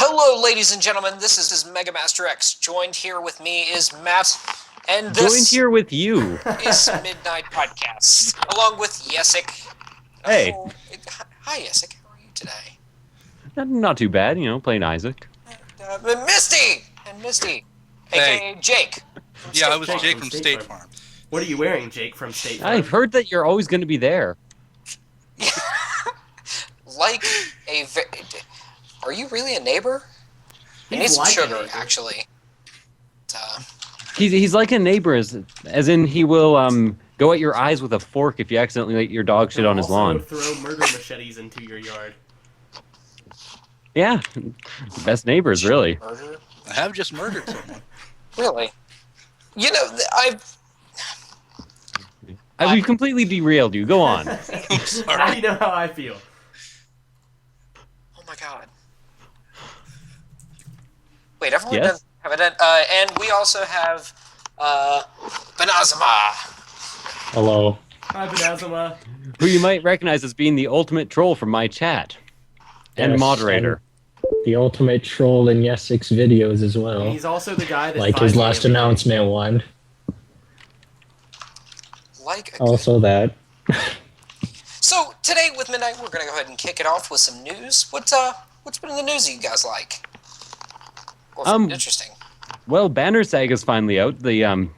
Hello, ladies and gentlemen. This is Mega Master X. Joined here with me is Matt, and this Joined here with you is Midnight Podcast, along with Yesik. Hey. Hi, Yesik. How are you today? Not too bad, playing Isaac. Misty! And Misty, a.k.a. Jake. Yeah, I was Jake from State Farm. What are you wearing, Jake from State Farm? I've heard that you're always going to be there. Are you really a neighbor? I need some sugar, actually. He's like a neighbor, as in he will go at your eyes with a fork if you accidentally let your dog shit on his lawn. Throw murder machetes into your yard. Yeah, best neighbors, really. Murder? I have just murdered someone. Really? We've completely derailed you. Go on. I'm sorry. Now you know how I feel. Oh my god. Wait, everyone Yes? have it. And we also have Benazama. Hello. Hi, Benazama. Who you might recognize as being the ultimate troll from my chat. And Yes, moderator. and the ultimate troll in Yessik's videos as well. And he's also the guy that Like finds his me last every day. announcement one. Like, Also that. so today with Midnight, we're gonna go ahead and kick it off with some news. What's been in the news that you guys like? Or interesting. Well, Banner Saga's finally out. The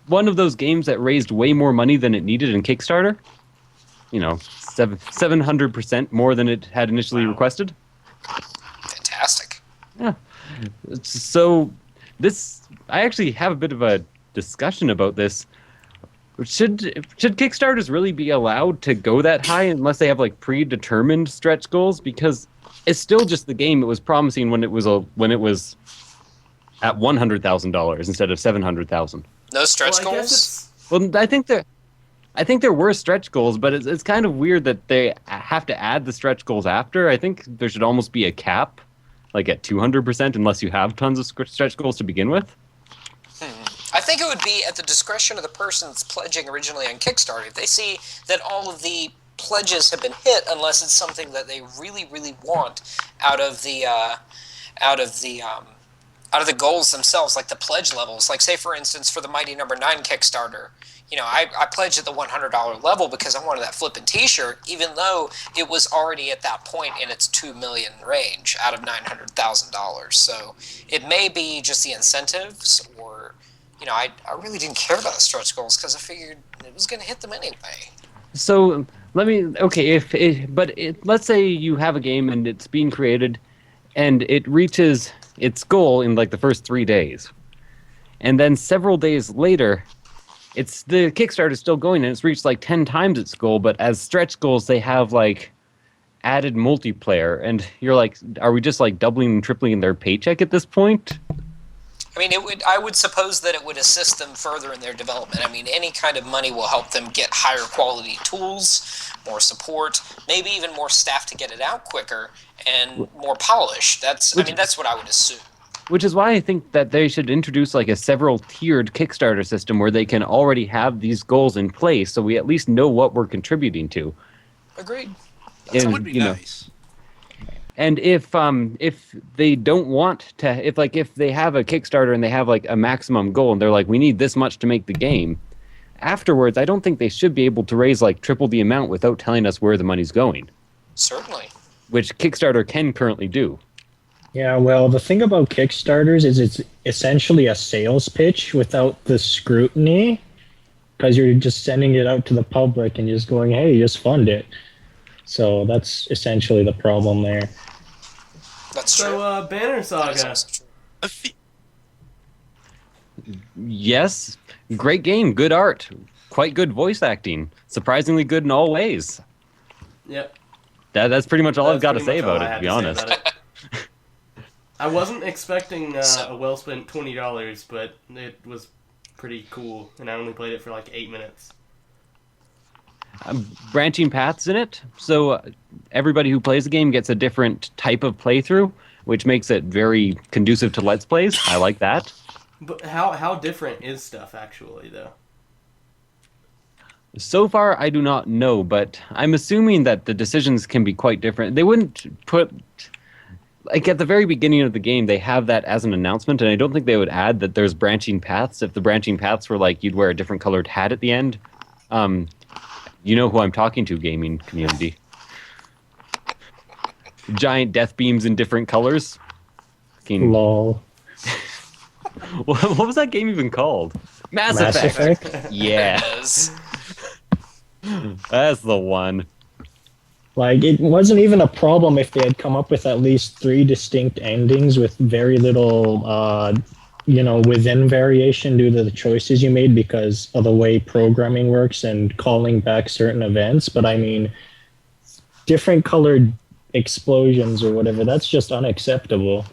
one of those games that raised way more money than it needed in Kickstarter. 700% more than it had initially requested. Fantastic. Yeah. So I actually have a bit of a discussion about this. Should Kickstarters really be allowed to go that high unless they have like predetermined stretch goals? Because it's still just the game it was promising when it was at $100,000 instead of $700,000. No stretch Well, I guess goals? Well, I think there were stretch goals, but it's kind of weird that they have to add the stretch goals after. I think there should almost be a cap, like at 200%, unless you have tons of stretch goals to begin with. I think it would be at the discretion of the person that's pledging originally on Kickstarter. If they see that all of the pledges have been hit, unless it's something that they really, really want out of the goals themselves, like the pledge levels. Like, say, for instance, for the Mighty Number 9 Kickstarter, I pledged at the $100 level because I wanted that flippin' T-shirt, even though it was already at that point in its $2 million range out of $900,000. So it may be just the incentives, or I really didn't care about the stretch goals because I figured it was going to hit them anyway. So let's say you have a game and it's being created, and it reaches its goal in like the first 3 days, and then several days later, the Kickstarter is still going and it's reached like 10 times its goal, but as stretch goals they have like added multiplayer, and you're like, are we just like doubling and tripling their paycheck at this point? I mean, I would suppose that it would assist them further in their development. I mean, any kind of money will help them get higher quality tools, more support, maybe even more staff to get it out quicker and more polished. That's what I would assume. Which is why I think that they should introduce like a several tiered Kickstarter system where they can already have these goals in place, so we at least know what we're contributing to. Agreed. That would be nice. And if they don't want to, if they have a Kickstarter and they have like a maximum goal and they're like, we need this much to make the game, afterwards I don't think they should be able to raise like triple the amount without telling us where the money's going. Certainly. Which Kickstarter can currently do. Yeah, well, the thing about Kickstarters is it's essentially a sales pitch without the scrutiny, because you're just sending it out to the public and just going, hey, just fund it. So that's essentially the problem there. That's true. So, Banner That is Saga. also true. Yes, great game, good art, quite good voice acting, surprisingly good in all ways. Yep. That's pretty much all I've got to That's say pretty much about all it, I to be have honest. say about it. I wasn't expecting a well-spent $20, but it was pretty cool, and I only played it for like 8 minutes. Branching paths in it, so everybody who plays the game gets a different type of playthrough, which makes it very conducive to Let's Plays. I like that. But how different is stuff, actually, though? So far, I do not know, but I'm assuming that the decisions can be quite different. They wouldn't put... like at the very beginning of the game, they have that as an announcement, and I don't think they would add that there's branching paths. If the branching paths were like you'd wear a different colored hat at the end, you know who I'm talking to, gaming community. Giant death beams in different colors. Fucking- Lol. what was that game even called? Mass Effect. Yeah, Yes. that's the one. Like, it wasn't even a problem if they had come up with at least 3 distinct endings with very little, within variation due to the choices you made because of the way programming works and calling back certain events. But I mean, different colored explosions or whatever, that's just unacceptable.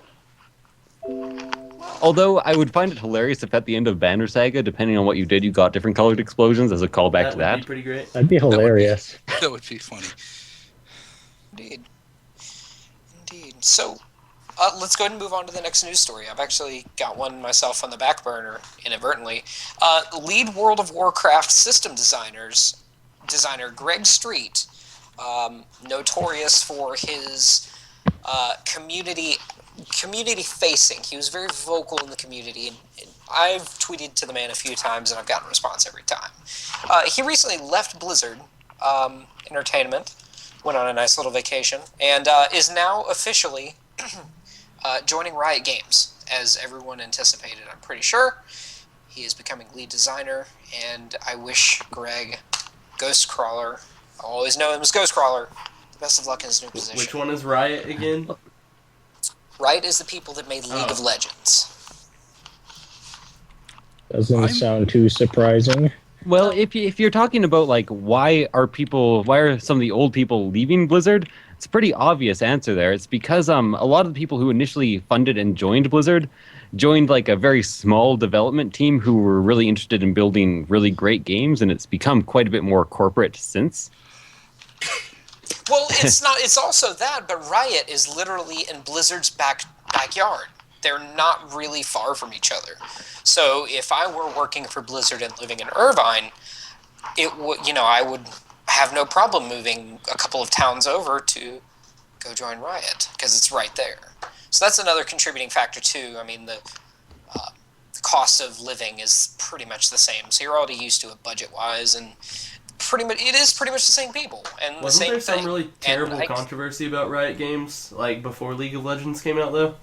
Although I would find it hilarious if at the end of Banner Saga, depending on what you did, you got different colored explosions as a callback to That would that. be pretty great. That'd be hilarious. That would be funny. Indeed. Indeed. So, let's go ahead and move on to the next news story. I've actually got one myself on the back burner, inadvertently. Lead World of Warcraft system designer Greg Street, notorious for his community facing. He was very vocal in the community, and I've tweeted to the man a few times, and I've gotten a response every time. He recently left Blizzard Entertainment, went on a nice little vacation, and is now officially joining Riot Games, as everyone anticipated, I'm pretty sure. He is becoming lead designer, and I wish Greg, Ghostcrawler, I always know him as Ghostcrawler, the best of luck in his new position. Which one is Riot again? Riot is the people that made League of Legends. Doesn't sound too surprising. Well, if you're talking about like why are some of the old people leaving Blizzard, it's a pretty obvious answer there. It's because a lot of the people who initially funded and joined Blizzard joined like a very small development team who were really interested in building really great games, and it's become quite a bit more corporate since. Well, it's not. It's also that, but Riot is literally in Blizzard's backyard. They're not really far from each other. So if I were working for Blizzard and living in Irvine, I would have no problem moving a couple of towns over to go join Riot because it's right there. So that's another contributing factor too. I mean, the cost of living is pretty much the same. So you're already used to it budget-wise, and it is pretty much the same people and Wasn't the same there some thing. really terrible controversy about Riot Games, like before League of Legends came out, though?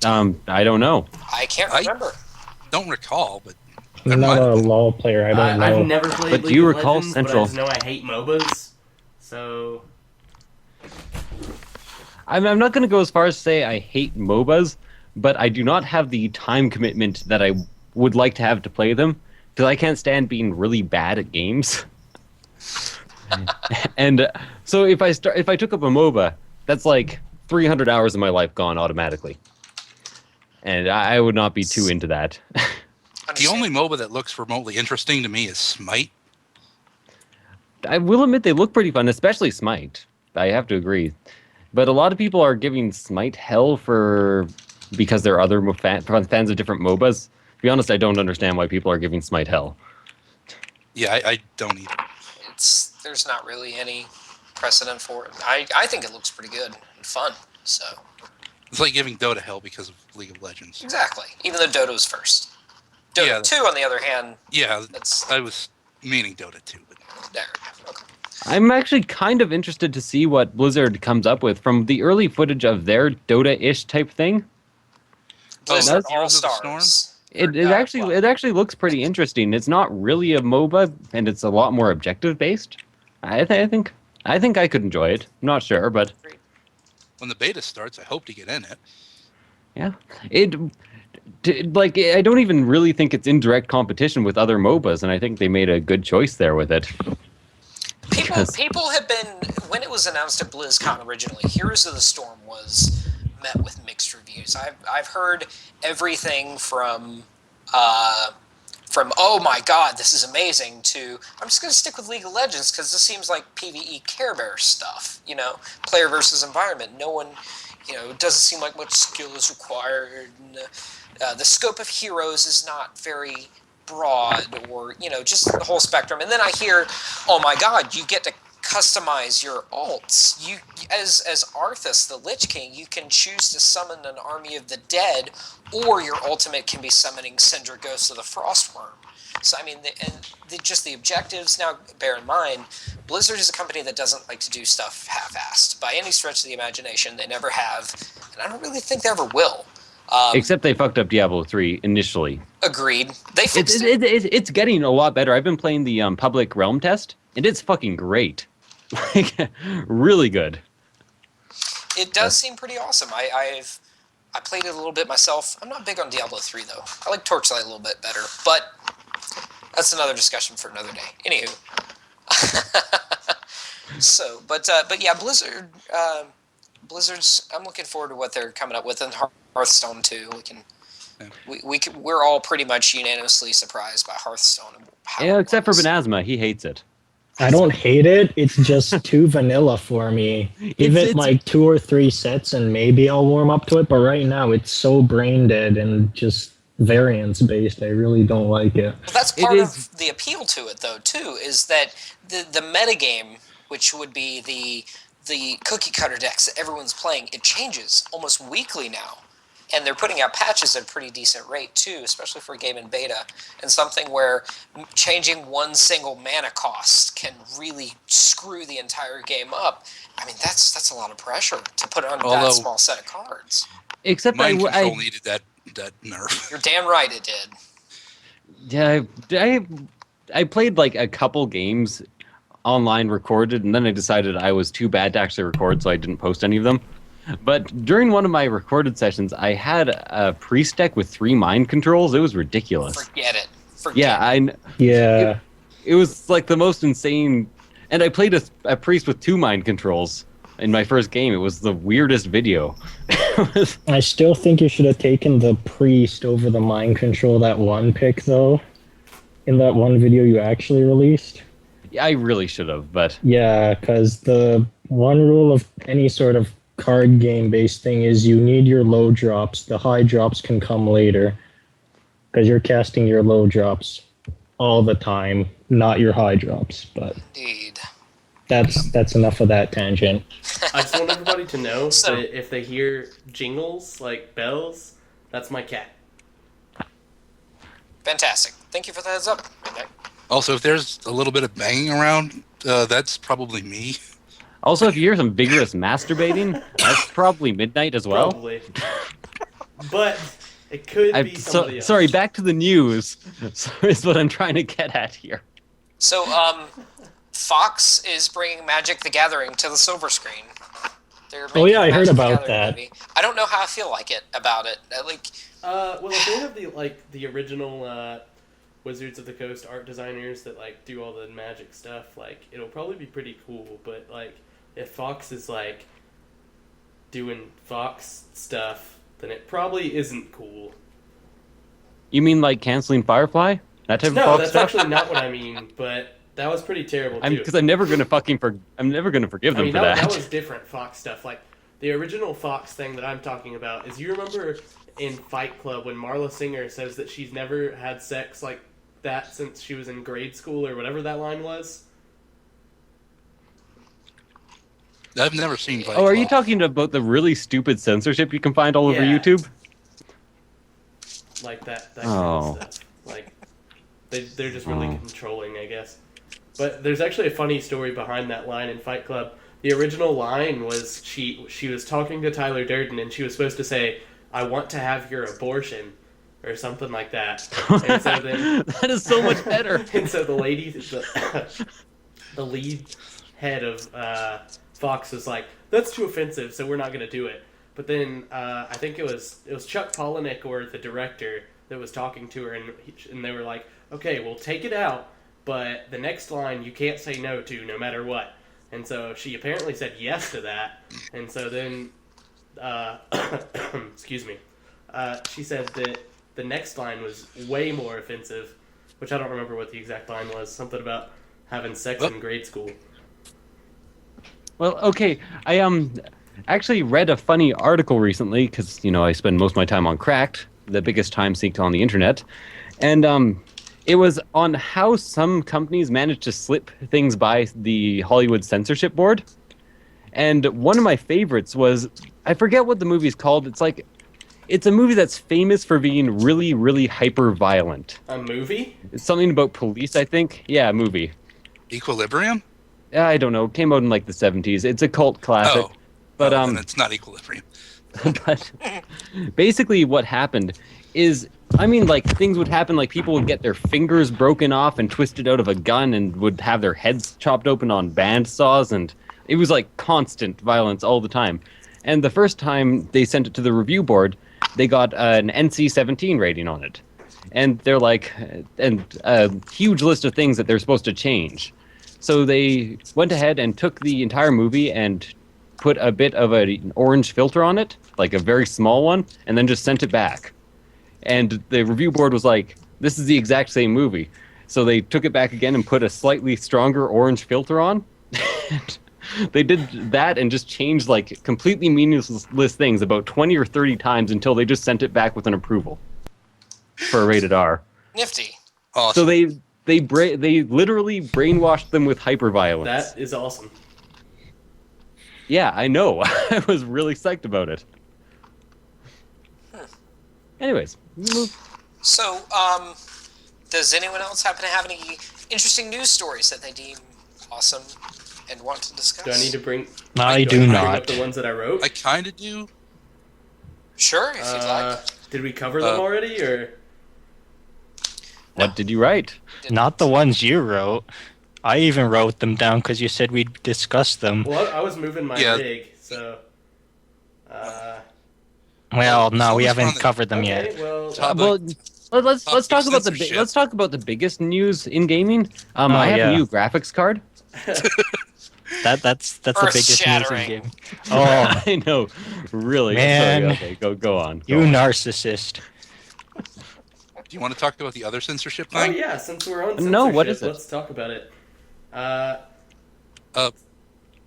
I don't know. I can't remember. Don't recall, but I'm not a LoL player. I don't know. I've never played But do League you of recall Legends, Central? but I just know I hate MOBAs. So I'm not going to go as far as say I hate MOBAs, but I do not have the time commitment that I would like to have to play them because I can't stand being really bad at games. And so if I took up a MOBA, that's like 300 hours of my life gone automatically, and I would not be too into that. the only MOBA that looks remotely interesting to me is Smite. I will admit they look pretty fun, especially Smite. I have to agree. But a lot of people are giving Smite hell because there are other fans of different MOBAs. To be honest, I don't understand why people are giving Smite hell. Yeah, I don't either. There's not really any precedent for it. I think it looks pretty good and fun. So It's like giving Dota hell because of League of Legends. exactly, even though Dota was first. Dota Yeah. 2, on the other hand, Yeah, that's I was meaning Dota too, but there. Okay. I'm actually kind of interested to see what Blizzard comes up with from the early footage of their Dota-ish type thing. Blizzard that's All Heroes of the Stars. It actually looks pretty interesting. It's not really a MOBA, and it's a lot more objective based. I think I could enjoy it. I'm not sure, but when the beta starts, I hope to get in it. yeah, I don't even really think it's in direct competition with other MOBAs, and I think they made a good choice there with it. People have been, when it was announced at BlizzCon originally, Heroes of the Storm was met with mixed reviews. I've heard everything from oh my god, this is amazing, to I'm just going to stick with League of Legends because this seems like PvE Care Bear stuff, player versus environment. No one, it doesn't seem like much skill is required. And, the scope of heroes is not very broad, or just the whole spectrum. And then I hear, oh my god, you get to customize your alts. You, as Arthas, the Lich King, you can choose to summon an army of the dead, or your ultimate can be summoning Syndra Ghost of the Frostworm. So I mean, just the objectives. Now, bear in mind, Blizzard is a company that doesn't like to do stuff half-assed by any stretch of the imagination. They never have, and I don't really think they ever will. Except they fucked up Diablo 3 initially. Agreed. They fixed it. It's getting a lot better. I've been playing the public realm test, and it's fucking great. Like, really good. It does seem pretty awesome. I played it a little bit myself. I'm not big on Diablo 3 though. I like Torchlight a little bit better, but that's another discussion for another day. Anywho, so but yeah, Blizzard's. I'm looking forward to what they're coming up with in Hearthstone too. We're all pretty much unanimously surprised by Hearthstone. And how Yeah, it except for works. Benazma, he hates it. I don't hate it. It's just too vanilla for me. Give it It's- like 2 or 3 sets and maybe I'll warm up to it. But right now it's so brain dead and just variance based. I really don't like it. Well, that's It part is- of the appeal to it, though, too, is that the metagame, which would be the cookie cutter decks that everyone's playing, it changes almost weekly now. And they're putting out patches at a pretty decent rate, too, especially for a game in beta. And something where changing one single mana cost can really screw the entire game up. I mean, that's a lot of pressure to put on Although- that small set of cards. Except Mind control I needed that nerf. You're damn right it did. yeah, I played like a couple games online recorded, and then I decided I was too bad to actually record, so I didn't post any of them. But during one of my recorded sessions, I had a priest deck with 3 mind controls. It was ridiculous. Forget it. Yeah, Yeah. it was like the most insane. And I played a priest with 2 mind controls in my first game. It was the weirdest video. I still think you should have taken the priest over the mind control that one pick though. In that one video you actually released. I really should have, but Yeah, because the one rule of any sort of card game based thing is you need your low drops. The high drops can come later. Because you're casting your low drops all the time, not your high drops. But Indeed. that's enough of that tangent. I just want everybody to know So- that if they hear jingles like bells, that's my cat. Fantastic. Thank you for the heads up. Midnight. Also, if there's a little bit of banging around, that's probably me. also if you hear some vigorous masturbating, that's probably midnight as well. Probably. But it could be somebody else. Sorry, back to the news. Is what I'm trying to get at here. So, Fox is bringing Magic the Gathering to the silver screen. They're Oh, yeah, making I heard Magic the about Gathering that. movie. I don't know how I feel about it. Well, if they have the original Wizards of the Coast art designers that do all the Magic stuff, it'll probably be pretty cool. But if Fox is doing Fox stuff, then it probably isn't cool. You mean like canceling Firefly? That type of No, Fox that's stuff? actually not what I mean. But that was pretty terrible too. Because I'm never gonna forgive them I mean, for that that. was different Fox stuff. The original Fox thing that I'm talking about is, you remember in Fight Club when Marla Singer says that she's never had sex like that since she was in grade school or whatever that line was? I've never seen Fight Oh, are you Club. talking about the really stupid censorship you can find all over Yeah. YouTube? That kind Oh. of stuff. They're just really controlling, I guess. But there's actually a funny story behind that line in Fight Club. The original line was she was talking to Tyler Durden and she was supposed to say, "I want to have your abortion," or something like that. And so then That is so much better. and so the lady, the lead head of Fox was like, "That's too offensive, so we're not going to do it." But then I think it was Chuck Palahniuk or the director that was talking to her, and they were like, "Okay, we'll take it out, but the next line you can't say no to, no matter what." And so she apparently said yes to that, and so then, excuse me, she said that the next line was way more offensive, which I don't remember what the exact line was. Something about having sex in grade school. Well, okay, I actually read a funny article recently because I spend most of my time on Cracked, the biggest time sink on the internet, and It was on how some companies managed to slip things by the Hollywood censorship board. And one of my favorites was, I forget what the movie's called. It's a movie that's famous for being really, really hyper violent. A movie? It's something about police, I think. Yeah, a movie. Equilibrium? I don't know. It came out in like the 70s. It's a cult classic. Oh. But then it's not Equilibrium. but basically what happened is, I mean, like, things would happen, like people would get their fingers broken off and twisted out of a gun and would have their heads chopped open on band saws, and it was like constant violence all the time. And the first time they sent it to the review board, they got an NC-17 rating on it. And they're like, and a huge list of things that they're supposed to change. So they went ahead and took the entire movie and put a bit of an orange filter on it, like a very small one, and then just sent it back. And the review board was like, this is the exact same movie. So they took it back again and put a slightly stronger orange filter on. They did that and just changed like completely meaningless things about 20 or 30 times until they just sent it back with an approval for a rated R. Nifty. Awesome. So they literally brainwashed them with hyperviolence. That is awesome. Yeah, I know. I was really psyched about it. Anyways, So, does anyone else happen to have any interesting news stories that they deem awesome and want to discuss? Do I need to bring? I do bring not. up the ones that I wrote. I kind of do. Sure, if you'd like. Did we cover them already, or? what did you write? Not the ones you wrote. I even wrote them down because you said we'd discuss them. Well, I was moving my Yeah. rig, so. Well, no, we Someone's haven't on the- covered them Okay, yet. well, Top- Well, let's Topic talk about censorship. let's talk about the biggest news in gaming. I have yeah. a new graphics card. That's the biggest news in Earth-shattering. gaming. Oh, I know, really. Man. Sorry, okay, go on. you narcissist. Do you want to talk about the other censorship oh thing? yeah, since we're on censorship, No, what is it? let's talk about it.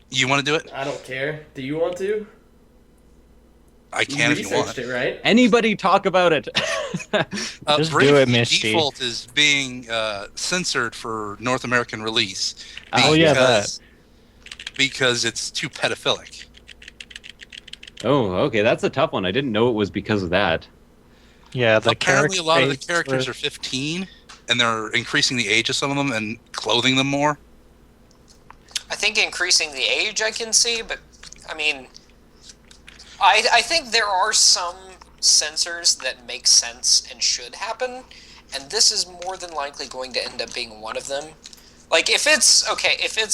You want to do it? I don't care. Do you want to? I can if you want. researched it, right? Anybody talk about it? Just Brave do it, Misty. Default is being censored for North American release. Oh, yeah, because- Because it's too pedophilic. Oh, okay, that's a tough one. I didn't know it was because of that. Yeah, the Apparently, a lot of the traits characters were- are 15, and they're increasing the age of some of them and clothing them more. I think increasing the age I can see, but I mean, I think there are some censors that make sense and should happen, and this is more than likely going to end up being one of them. Like, if it's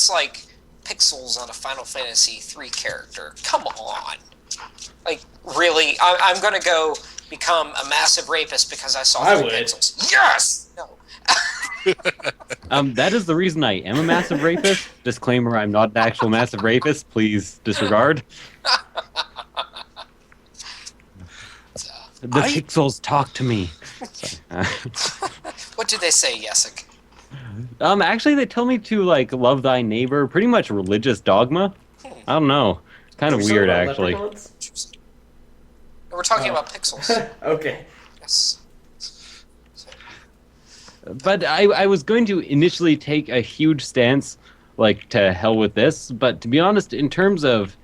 like pixels on a Final Fantasy III character, come on. Like, really? I'm gonna go become a massive rapist because I saw I 3 would. pixels. Yes! No. That is the reason I am a massive rapist. Disclaimer: I'm not an actual massive rapist. Please disregard. The pixels talk to me. Sorry. What did they say, Yesik? Actually, they tell me to like love thy neighbor. Pretty much religious dogma. I don't know. Kind of We're weird, talking about actually. leprechauns? We're talking about pixels. Okay. Yes. But I was going to initially take a huge stance, like to hell with this. But to be honest, in terms of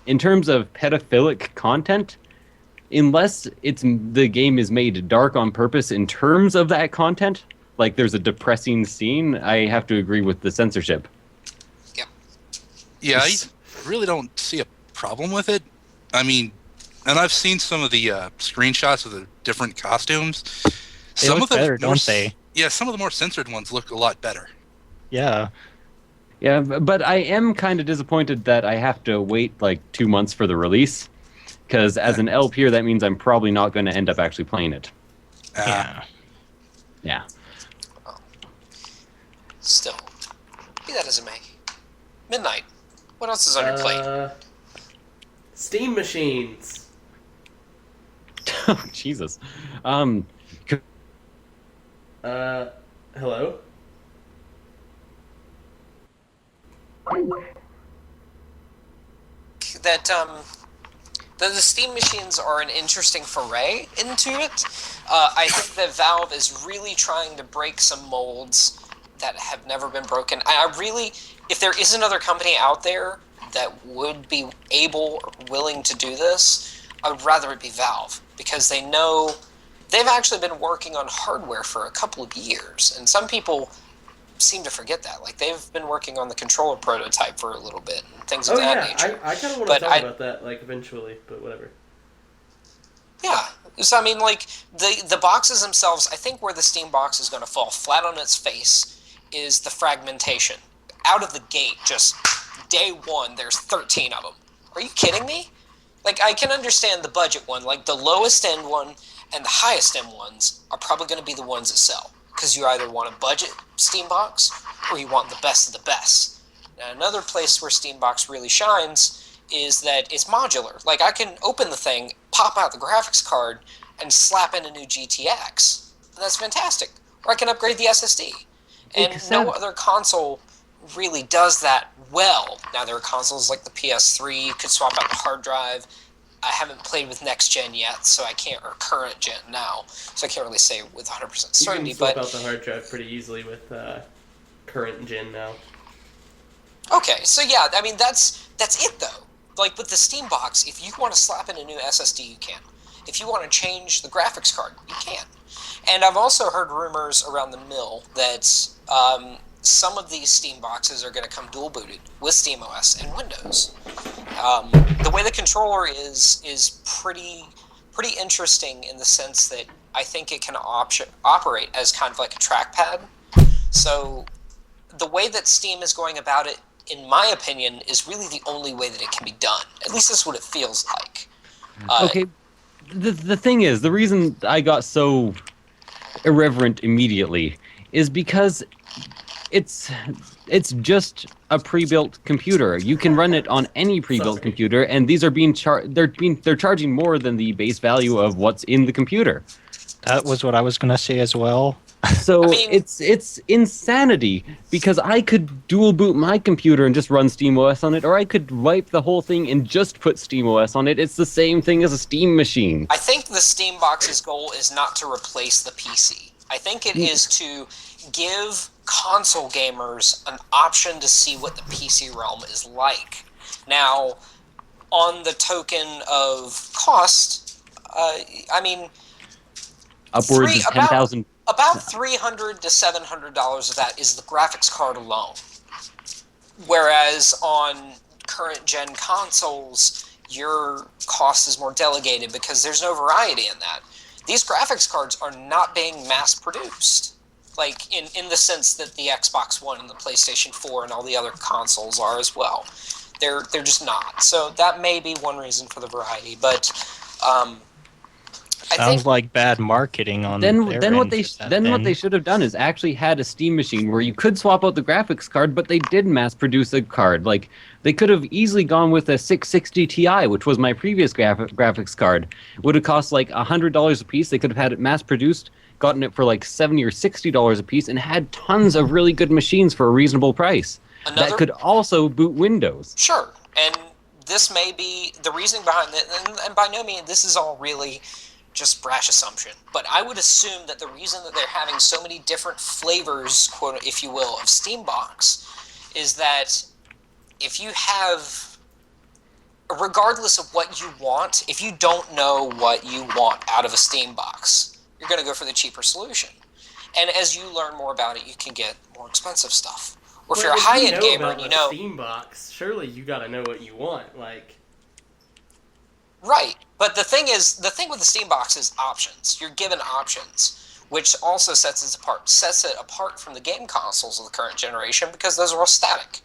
pedophilic content, unless the game is made dark on purpose in terms of that content, like there's a depressing scene, I have to agree with the censorship. Yeah, I really don't see a problem with it. I mean, and I've seen some of the screenshots of the different costumes. They look better, don't they? Yeah, some of the more censored ones look a lot better. Yeah. Yeah, but I am kind of disappointed that I have to wait like 2 months for the release, because as an LPer, that means I'm probably not going to end up actually playing it. Yeah. Yeah. Still, be that as it may. Midnight. What else is on your plate? Steam machines. Oh, Jesus. Hello? That The Steam machines are an interesting foray into it. I think that Valve is really trying to break some molds that have never been broken. I really, if there is another company out there that would be able or willing to do this, I would rather it be Valve, because they know they've actually been working on hardware for a couple of years, and some people seem to forget that. Like, they've been working on the controller prototype for a little bit and things of that nature. I kind of want to talk about that, like, eventually, but whatever. Yeah. So, I mean, like, the boxes themselves, I think where the Steam box is going to fall flat on its face is the fragmentation. Out of the gate, just day one, there's 13 of them. Are you kidding me? Like, I can understand the budget one. Like, the lowest end one and the highest end ones are probably going to be the ones that sell, because you either want a budget Steam box or you want the best of the best. Now, another place where Steam box really shines is that it's modular. Like, I can open the thing, pop out the graphics card, and slap in a new GTX. And that's fantastic. Or I can upgrade the SSD. And no other console really does that well. Now, there are consoles like the PS3, you could swap out the hard drive. I haven't played with next gen yet, so I can't, or current gen now, so I can't really say with 100% certainty. You can swap out the hard drive pretty easily with current gen now. Okay, so yeah, I mean, that's it though. Like, with the Steam box, if you want to slap in a new SSD, you can. If you want to change the graphics card, you can. And I've also heard rumors around the mill that some of these Steam boxes are going to come dual booted with SteamOS and Windows. The way the controller is pretty interesting in the sense that I think it can operate as kind of like a trackpad. So the way that Steam is going about it, in my opinion, is really the only way that it can be done. At least that's what it feels like. Okay, the thing is, the reason I got so irreverent immediately is because it's just a pre-built computer. You can run it on any pre-built computer, and these are they're charging more than the base value of what's in the computer. That was what I was gonna say as well. So I mean, it's insanity, because I could dual boot my computer and just run SteamOS on it, or I could wipe the whole thing and just put SteamOS on it. It's the same thing as a Steam machine. I think the Steam box's goal is not to replace the PC. I think it is to give console gamers an option to see what the PC realm is like. Now, on the token of cost, I mean, Upwards of 10,000. About $300 to $700 of that is the graphics card alone. Whereas on current gen consoles, your cost is more delegated because there's no variety in that. These graphics cards are not being mass produced, like in the sense that the Xbox One and the PlayStation 4 and all the other consoles are as well. They're just not. So that may be one reason for the variety, but I Sounds think like bad marketing on their Then what end they with that then what thing. they should have done is actually had a Steam machine where you could swap out the graphics card, but they did mass produce a card. Like, they could have easily gone with a 660 Ti, which was my previous graphics card. Would have cost like $100 a piece. They could have had it mass produced, gotten it for like $70 or $60 a piece, and had tons of really good machines for a reasonable price. That could also boot Windows. Sure, and this may be the reason behind it, and by no means this is all really just brash assumption, but I would assume that the reason that they're having so many different flavors, quote, if you will, of Steambox is that if you have, regardless of what you want, if you don't know what you want out of a Steambox, you're going to go for the cheaper solution. And as you learn more about it, you can get more expensive stuff. Or if you're a high-end gamer and you know... Steambox, surely you gotta know what you want, like... Right, but the thing with the Steam box is options. You're given options, which also sets it apart from the game consoles of the current generation, because those are all static.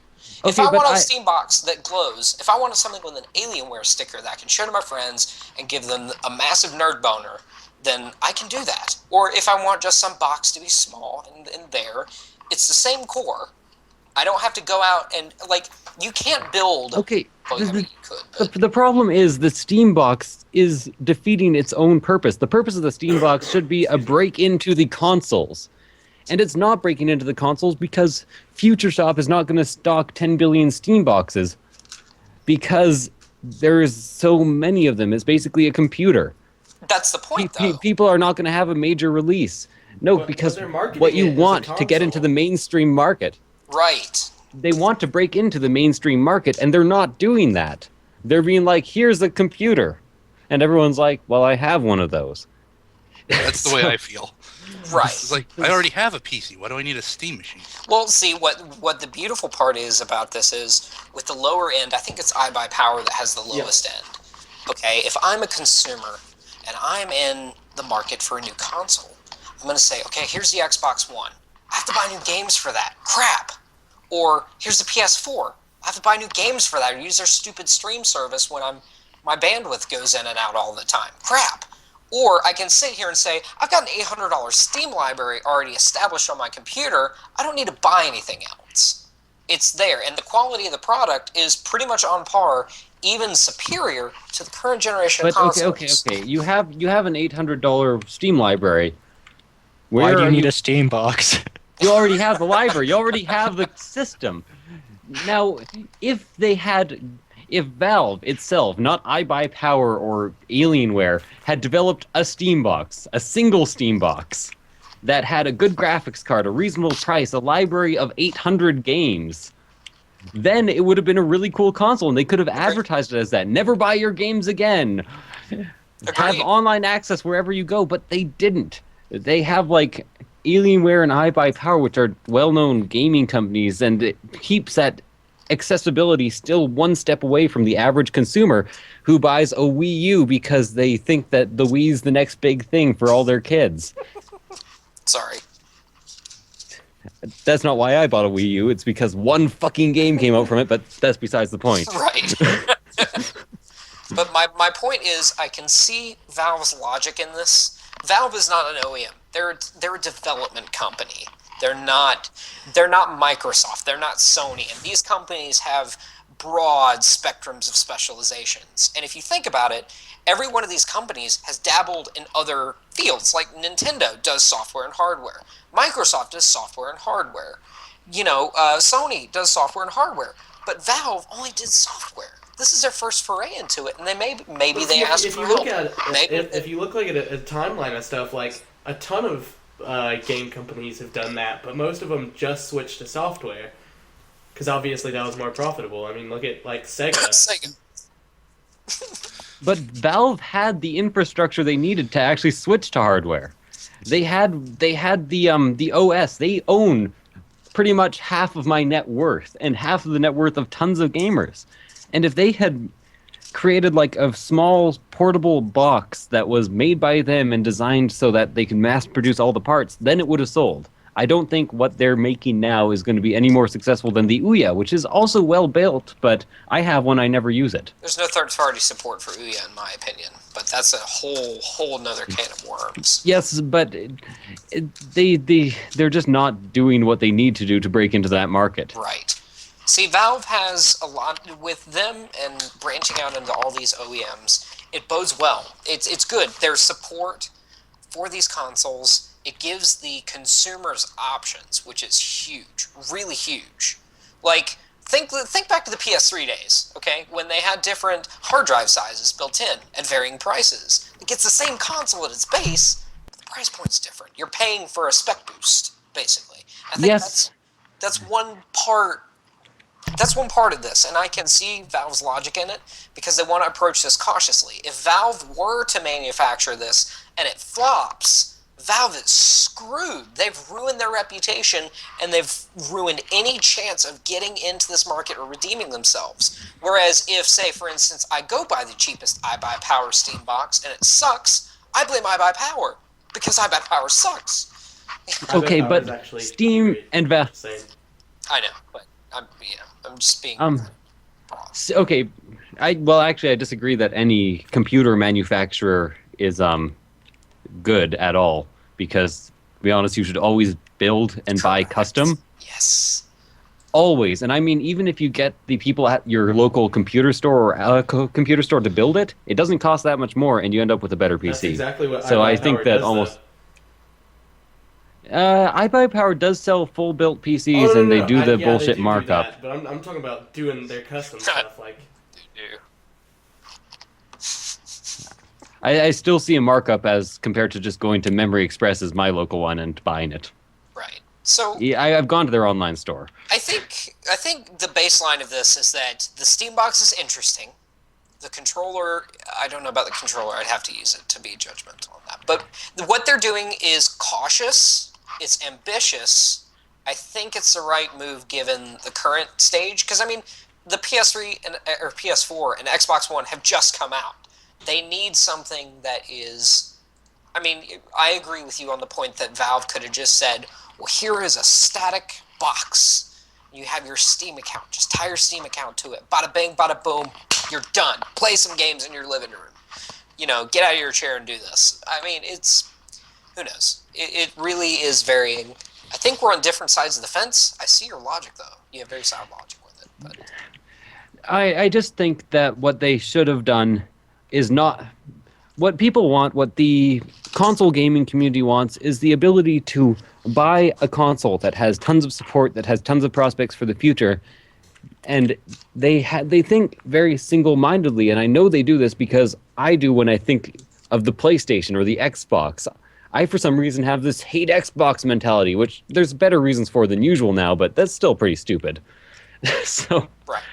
If I want a Steam box that glows, if I wanted something with an Alienware sticker that I can show to my friends and give them a massive nerd boner, then I can do that. Or if I want just some box to be small and there, it's the same core. I don't have to go out and, like, you can't build... Okay, well, I mean, you could, but... the problem is the Steam box is defeating its own purpose. The purpose of the Steam box should be a break into the consoles. And it's not breaking into the consoles because FutureShop is not going to stock 10 billion Steam boxes. Because there's so many of them. It's basically a computer. That's the point, though. People are not going to have a major release. No, But because they're marketing what you it as a want to get into console. the mainstream market, Right. they want to break into the mainstream market, and they're not doing that. They're being like, here's a computer. And everyone's like, well, I have one of those. That's the way I feel. Right. It's like, I already have a PC. Why do I need a Steam machine? Well, see, what the beautiful part is about this is, with the lower end, I think it's iBuyPower that has the lowest end. Okay, if I'm a consumer and I'm in the market for a new console, I'm going to say, okay, here's the Xbox One. I have to buy new games for that. Crap. Or here's the PS4. I have to buy new games for that or use their stupid stream service when my bandwidth goes in and out all the time. Crap. Or I can sit here and say, I've got an $800 Steam library already established on my computer. I don't need to buy anything else. It's there. And the quality of the product is pretty much on par, even superior to the current generation of But consoles. okay. You have an $800 Steam library. Why do are you need a Steam box? You already have the library. You already have the system. Now, if Valve itself, not iBuyPower or Alienware, had developed a Steam box, a single Steam box, that had a good graphics card, a reasonable price, a library of 800 games, then it would have been a really cool console, and they could have advertised it as that. Never buy your games again. Have Agreed. online access wherever you go, but they didn't. They have, like, Alienware and iBuyPower, which are well-known gaming companies, and it keeps that accessibility still one step away from the average consumer who buys a Wii U because they think that the Wii's the next big thing for all their kids. Sorry. That's not why I bought a Wii U. It's because one fucking game came out from it, but that's besides the point. Right. But my point is, I can see Valve's logic in this. Valve is not an OEM. They're a development company. They're not Microsoft. They're not Sony. And these companies have broad spectrums of specializations. And if you think about it, every one of these companies has dabbled in other fields. Like Nintendo does software and hardware. Microsoft does software and hardware. Sony does software and hardware. But Valve only did software. This is their first foray into it, and they maybe they asked if for you help. look at Maybe if you look like at a timeline of stuff, like a ton of game companies have done that, but most of them just switched to software because obviously that was more profitable. I mean, look at like Sega. Sega. But Valve had the infrastructure they needed to actually switch to hardware. They had the OS. They own pretty much half of my net worth and half of the net worth of tons of gamers. And if they had created like a small portable box that was made by them and designed so that they can mass produce all the parts, then it would have sold. I don't think what they're making now is going to be any more successful than the Ouya, which is also well built, but I have one, I never use it. There's no third-party support for Ouya, in my opinion, but that's a whole nother can of worms. Yes, but they're just not doing what they need to do to break into that market. Right. See, Valve has a lot with them and branching out into all these OEMs. It bodes well. It's good. There's support for these consoles. It gives the consumers options, which is huge, really huge. Like, think back to the PS3 days, okay, when they had different hard drive sizes built in at varying prices. It gets the same console at its base, but the price point's different. You're paying for a spec boost, basically. I think Yes. that's one part. That's one part of this, and I can see Valve's logic in it because they want to approach this cautiously. If Valve were to manufacture this and it flops, Valve is screwed. They've ruined their reputation, and they've ruined any chance of getting into this market or redeeming themselves. Whereas if, say, for instance, I go buy the cheapest iBuyPower Steam box and it sucks, I blame iBuyPower because iBuyPower sucks. Okay, iBuyPower is but actually Steam great. and Valve. Same. I know, but I'm just being Okay, I disagree that any computer manufacturer is good at all, because to be honest, you should always build and buy custom. Yes. Always. And I mean, even if you get the people at your local computer store or computer store to build it, it doesn't cost that much more, and you end up with a better PC. That's exactly what So I think iBuyPower that does, almost though. iBuyPower does sell full built PCs, Oh, no, and no, they no. do the Yeah, bullshit they do markup. that, but I'm talking about doing their custom stuff. Like, I still see a markup as compared to just going to Memory Express as my local one and buying it. Right. So Yeah, I've gone to their online store. I think the baseline of this is that the Steam box is interesting. The controller, I don't know about the controller. I'd have to use it to be judgmental on that. But what they're doing is cautious. It's ambitious. I think it's the right move given the current stage. Because, I mean, the PS3 or PS4 and Xbox One have just come out. They need something that is... I mean, I agree with you on the point that Valve could have just said, well, here is a static box. You have your Steam account. Just tie your Steam account to it. Bada bing, bada boom. You're done. Play some games in your living room. You know, get out of your chair and do this. I mean, it's... Who knows? It really is varying. I think we're on different sides of the fence. I see your logic, though. You have very sound logic with it. But I just think that what they should have done is not... What people want, what the console gaming community wants, is the ability to buy a console that has tons of support, that has tons of prospects for the future, and they think very single-mindedly, and I know they do this because I do when I think of the PlayStation or the Xbox. I, for some reason, have this hate Xbox mentality, which there's better reasons for than usual now, but that's still pretty stupid. So, right.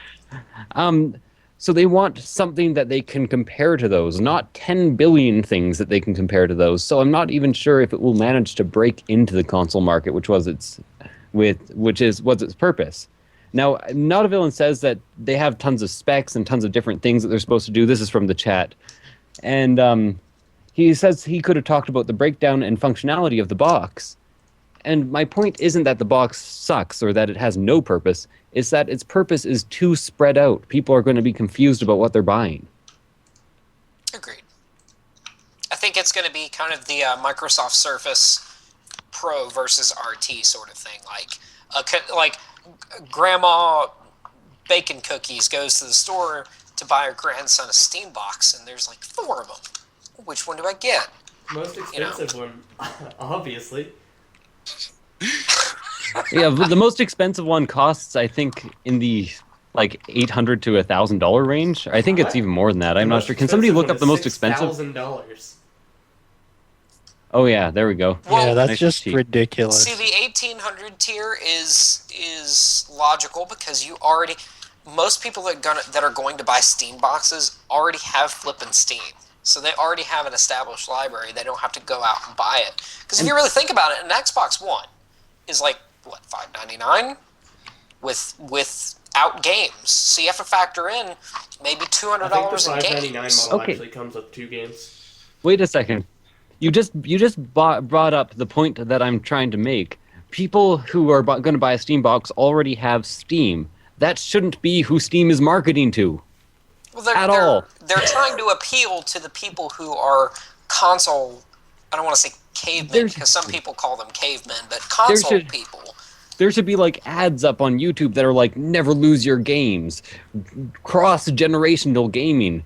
So they want something that they can compare to those, not 10 billion things that they can compare to those. So I'm not even sure if it will manage to break into the console market, which was its purpose. Now, Not a Villain says that they have tons of specs and tons of different things that they're supposed to do. This is from the chat. And he says he could have talked about the breakdown and functionality of the box. And my point isn't that the box sucks or that it has no purpose. It's that its purpose is too spread out. People are going to be confused about what they're buying. Agreed. I think it's going to be kind of the Microsoft Surface Pro versus RT sort of thing. Like Grandma Bacon Cookies goes to the store to buy her grandson a Steam box, and there's like 4 of them. Which one do I get? Most expensive one, obviously. Yeah, the most expensive one costs, I think, in the like $800 to $1,000 range. I think it's even more than that. I'm not sure. Can somebody look up the most expensive? $6,000. Oh yeah, there we go. Well, yeah, that's nice just cheap. ridiculous. See, the 1800 tier is logical because you already... Most people that are going to buy Steam boxes already have flippin' Steam. So they already have an established library. They don't have to go out and buy it. Because if you really think about it, an Xbox One is like, what, $599? Without games. So you have to factor in maybe $200 I think the $599 in games. model Okay. actually comes with 2 games. Wait a second. You just brought up the point that I'm trying to make. People who are going to buy a Steam box already have Steam. That shouldn't be who Steam is marketing to. Well, they're trying to appeal to the people who are console... I don't want to say cavemen, because some people call them cavemen, but console people. There should be like ads up on YouTube that are like, never lose your games, cross-generational gaming,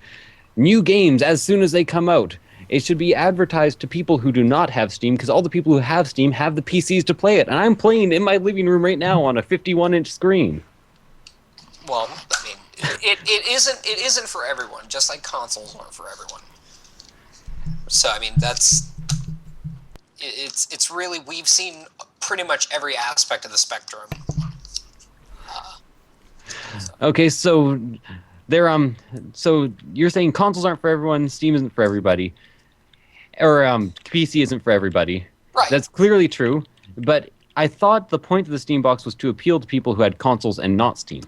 new games as soon as they come out. It should be advertised to people who do not have Steam, because all the people who have Steam have the PCs to play it. And I'm playing in my living room right now on a 51-inch screen. Well, I mean, it isn't for everyone, just like consoles aren't for everyone. So, I mean, it's really, we've seen pretty much every aspect of the spectrum. Okay, so so you're saying consoles aren't for everyone, Steam isn't for everybody, or PC isn't for everybody. Right. That's clearly true, but I thought the point of the Steam box was to appeal to people who had consoles and not Steam.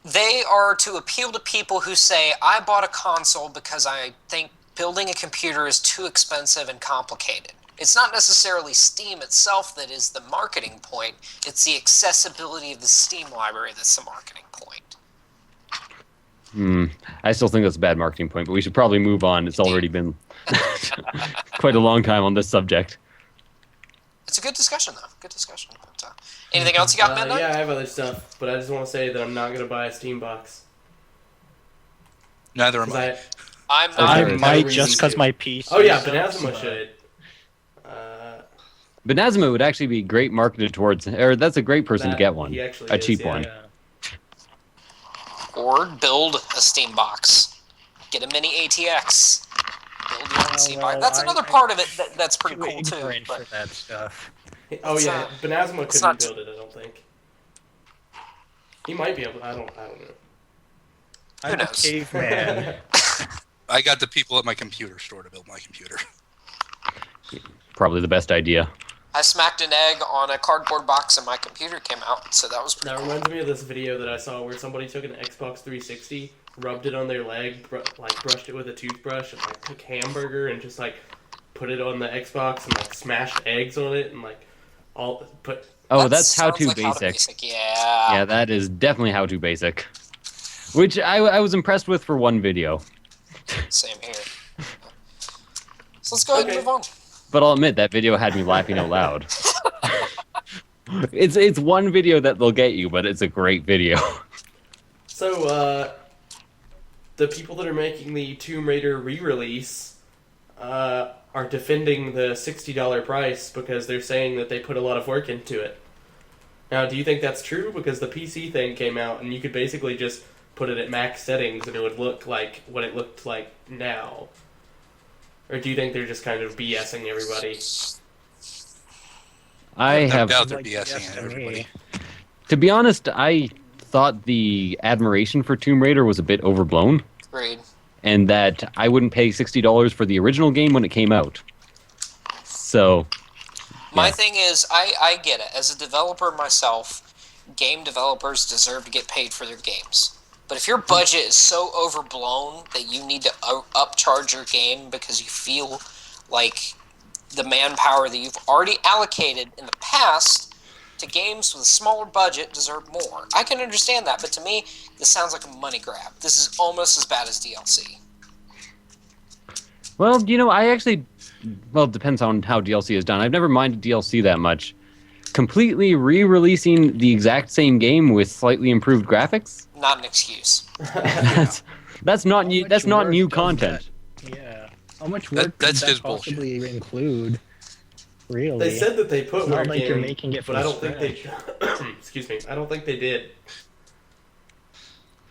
They are to appeal to people who say, I bought a console because I think building a computer is too expensive and complicated. It's not necessarily Steam itself that is the marketing point. It's the accessibility of the Steam library that's the marketing point. I still think that's a bad marketing point, but we should probably move on. It's already been quite a long time on this subject. It's a good discussion, though. Good discussion. But, anything else you got, Midnight? Yeah, I have other stuff, but I just want to say that I'm not going to buy a Steam box. Neither am 'Cause I. I'm not. I Okay. might reason just because to. my PC. Oh yeah, sucks, Benazima but- should. But Nazima would actually be great marketed towards, or that's a great person to That get one, he actually a is, cheap yeah. one. Yeah. Or build a Steam box. Get a mini ATX. Build your own C well, bike. That's another part of it that's pretty cool too. ignorant But for that stuff. Oh It's, yeah, Benazma it's couldn't not- build it. I don't think. He might be able. I don't know. I'm a knows? caveman. I got the people at my computer store to build my computer. Probably the best idea. I smacked an egg on a cardboard box and my computer came out, so that was pretty That cool. reminds me of this video that I saw where somebody took an Xbox 360, rubbed it on their leg, brushed it with a toothbrush, and like took hamburger and just like put it on the Xbox and like smashed eggs on it and like all put. Oh, That that's how sounds to like basic. Yeah. Yeah, that is definitely how to basic. Which I was impressed with for one video. Same here. So let's go ahead Okay. and move on. But I'll admit that video had me laughing out loud. It's one video that they'll get you, but it's a great video. So, the people that are making the Tomb Raider re-release are defending the $60 price because they're saying that they put a lot of work into it. Now, do you think that's true? Because the PC thing came out and you could basically just put it at max settings and it would look like what it looked like now. Or do you think they're just kind of BSing everybody? I No have, doubt they're Like, BSing yes, it, to everybody. me. to be honest, I thought the admiration for Tomb Raider was a bit overblown, Agreed. and that I wouldn't pay $60 for the original game when it came out. So, My Yeah. thing is, I get it. As a developer myself, game developers deserve to get paid for their games. But if your budget is so overblown that you need to upcharge your game because you feel like the manpower that you've already allocated in the past to games with a smaller budget deserve more. I can understand that, but to me, this sounds like a money grab. This is almost as bad as DLC. well, I actually, well, it depends on how DLC is done. I've never minded DLC that much. Completely re-releasing the exact same game with slightly improved graphics? Not an excuse. That's not How new. much That's not work new does content. Yeah. How much That- work that's does his that possibly include? Really? They said that they put It's not work like in, you're making it but from I don't think they. Excuse me. I don't think they did.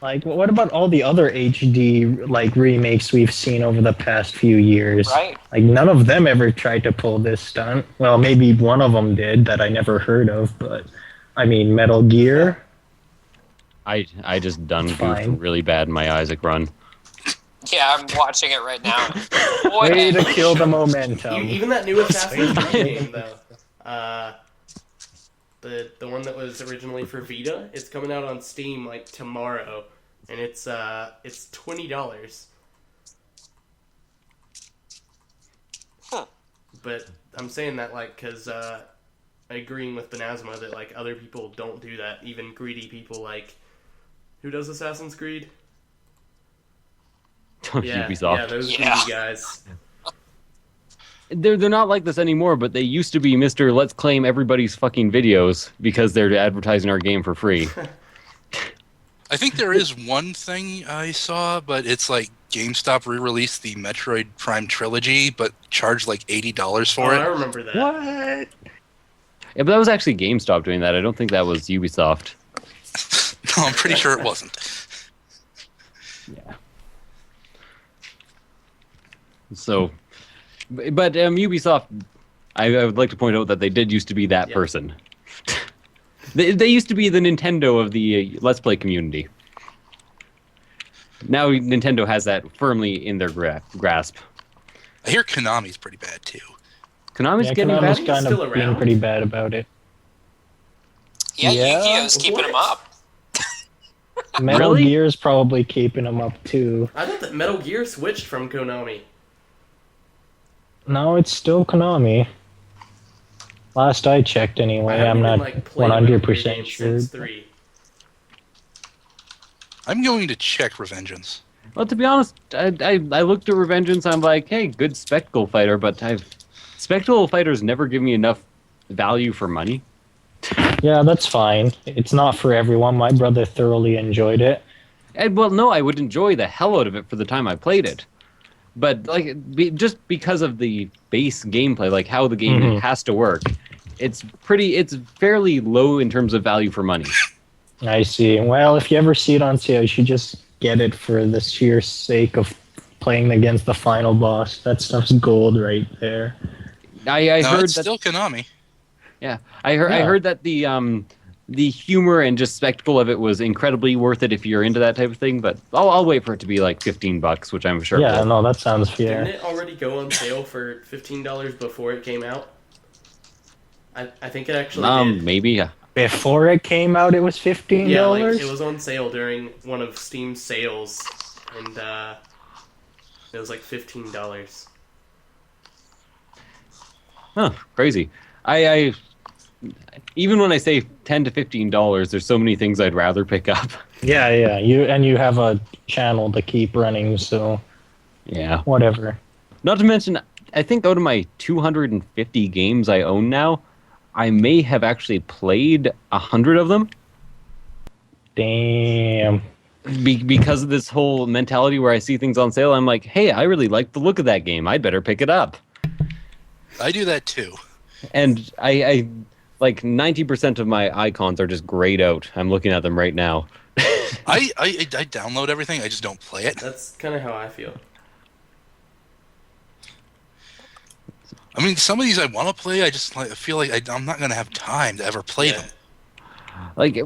Like, what about all the other HD like remakes we've seen over the past few years? Right. Like, none of them ever tried to pull this stunt. Well, maybe one of them did that I never heard of, but I mean, Metal Gear. I just done It's goofed fine. really bad in my Isaac run. Yeah, I'm watching it right now. Boy, Way to kill the E- momentum. Even that new Assassin's Creed game, though. The one that was originally for Vita, it's coming out on Steam like tomorrow, and it's $20. Huh. But I'm saying that like because agreeing with Benazma that like other people don't do that, even greedy people like who does Assassin's Creed? Yeah, Ubisoft. yeah, those Yeah. greedy guys. They're not like this anymore, but they used to be Mr. Let's claim everybody's fucking videos because they're advertising our game for free. I think there is one thing I saw, but it's like GameStop re-released the Metroid Prime trilogy, but charged like $80 for I it. remember that. What? Yeah, but that was actually GameStop doing that. I don't think that was Ubisoft. No, I'm pretty sure it wasn't. So, but Ubisoft, I would like to point out that they did used to be that Yeah. person. They used to be the Nintendo of the Let's Play community. Now Nintendo has that firmly in their grasp. I hear Konami's pretty bad too. Konami's Yeah, getting Konami's bad. kind Still of being around? pretty bad about it. yeah, Yeah. Yu-Gi-Oh's keeping them What? up. Metal Really? Gear's probably keeping them up too. I thought that Metal Gear switched from Konami. No, it's still Konami. Last I checked, anyway. I haven't I'm even, not like, played a Metal Gear 100% game sure. since 3. I'm going to check Revengeance. Well, to be honest, I looked at Revengeance. I'm like, hey, good spectacle fighter, but spectacle fighters never give me enough value for money. Yeah, that's fine. It's not for everyone. My brother thoroughly enjoyed it. And, well, no, I would enjoy the hell out of it for the time I played it. But just because of the base gameplay, like how the game Mhm. has to work, it's fairly low in terms of value for money. I see. Well, if you ever see it on sale, you should just get it for the sheer sake of playing against the final boss. That stuff's gold right there. I No, heard it's that. still Konami. Yeah, I heard that the humor and just spectacle of it was incredibly worth it if you're into that type of thing. But I'll wait for it to be like $15, which I'm sure. Yeah, It will. no, that sounds Didn't fair. it already go on sale for $15 before it came out? I think it actually did. Maybe. Yeah. Before it came out, it was $15. Yeah, like it was on sale during one of Steam's sales, and it was like $15. Huh, crazy. I even when I say $10 to $15, there's so many things I'd rather pick up. Yeah. You have a channel to keep running, so Yeah. whatever. Not to mention, I think out of my 250 games I own now, I may have actually played 100 of them Damn. because of this whole mentality where I see things on sale. I'm like, hey, I really like the look of that game. I'd better pick it up. I do that too. And I like 90% of my icons are just grayed out. I'm looking at them right now. I download everything. I just don't play it. That's kind of how I feel. I mean, some of these I want to play. I just feel like I'm not going to have time to ever play Yeah. them. Like,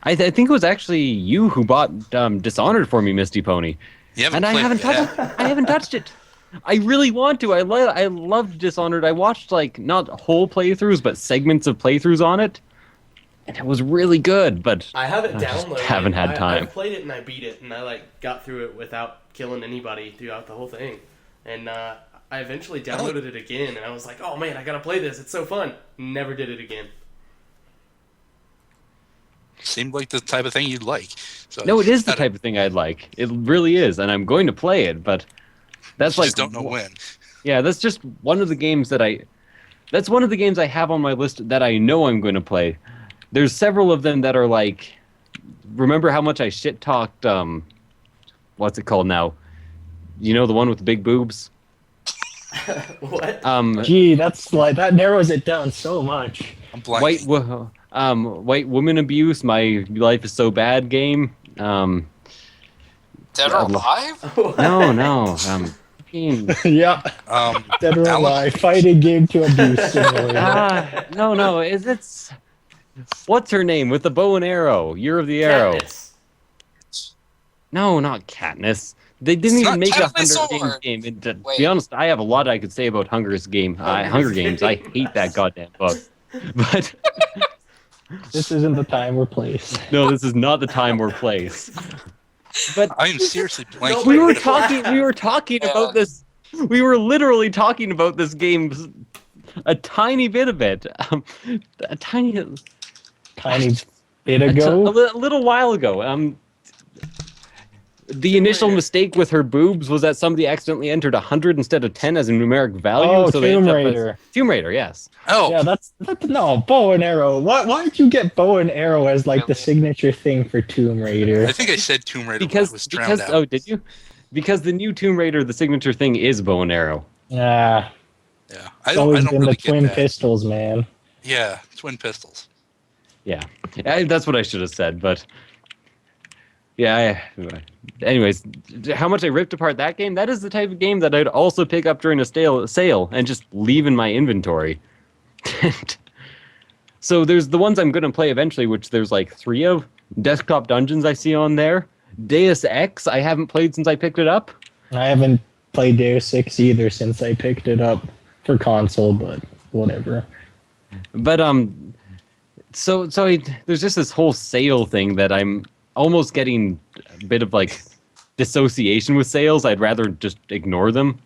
I think it was actually you who bought Dishonored for me, Misty Pony. You haven't And I played haven't it yet. touched it. I haven't touched it. I really want to. I loved Dishonored. I watched like not whole playthroughs, but segments of playthroughs on it, and it was really good. But I haven't I just downloaded. haven't had I time. played it and I beat it, and I like got through it without killing anybody throughout the whole thing. And I eventually downloaded it again, and I was like, "Oh man, I gotta play this! It's so fun!" Never did it again. Seemed like the type of thing you'd like. So No, it is the I don't- type of thing I'd like. It really is, and I'm going to play it. But that's you like just don't know when. Yeah, that's just one of the games that that's one of the games I have on my list that I know I'm going to play. There's several of them that are like, remember how much I shit talked, what's it called now? You know, the one with the big boobs? What? Gee, that's like that narrows it down so much. I'm blanking. White woman abuse, my life is so bad game. Dead or Alive? What? No, fucking- Yeah, Dead or Alan- Alive, fighting game to abuse simulator. no, it's what's her name with the bow and arrow? Year of the Arrow. Katniss. No, not Katniss. They didn't It's even not make a Katniss Hunger Games or- game. And to Wait. be honest, I have a lot I could say about Hunger Games. I hate that goddamn book. But This isn't the time or place. no, this is not the time or place. But I am seriously blanking. No, we were wait. talking Yeah. about this. We were literally talking about this game a tiny bit of it. A tiny Tiny bit a ago. little while ago. The initial mistake with her boobs was that somebody accidentally entered 100 instead of 10 as a numeric value. Oh, so they Tomb ended up as- Raider. Tomb Raider, yes. Oh, Yeah, that's no bow and arrow. Why'd you get bow and arrow as like the signature thing for Tomb Raider? I think I said Tomb Raider. Because but it was drowned out. oh, did you? Because the new Tomb Raider, the signature thing is bow and arrow. Yeah, Yeah, it's I don't always been really the twin get that. pistols, man. Yeah, twin pistols. Yeah, that's what I should have said. But yeah. Anyways, how much I ripped apart that game? That is the type of game that I'd also pick up during a sale and just leave in my inventory. So there's the ones I'm going to play eventually, which there's like 3 of. Desktop Dungeons I see on there. Deus Ex I haven't played since I picked it up. I haven't played Deus Ex either since I picked it up for console, but whatever. But there's just this whole sale thing that I'm almost getting a bit of like dissociation with sales. I'd rather just ignore them.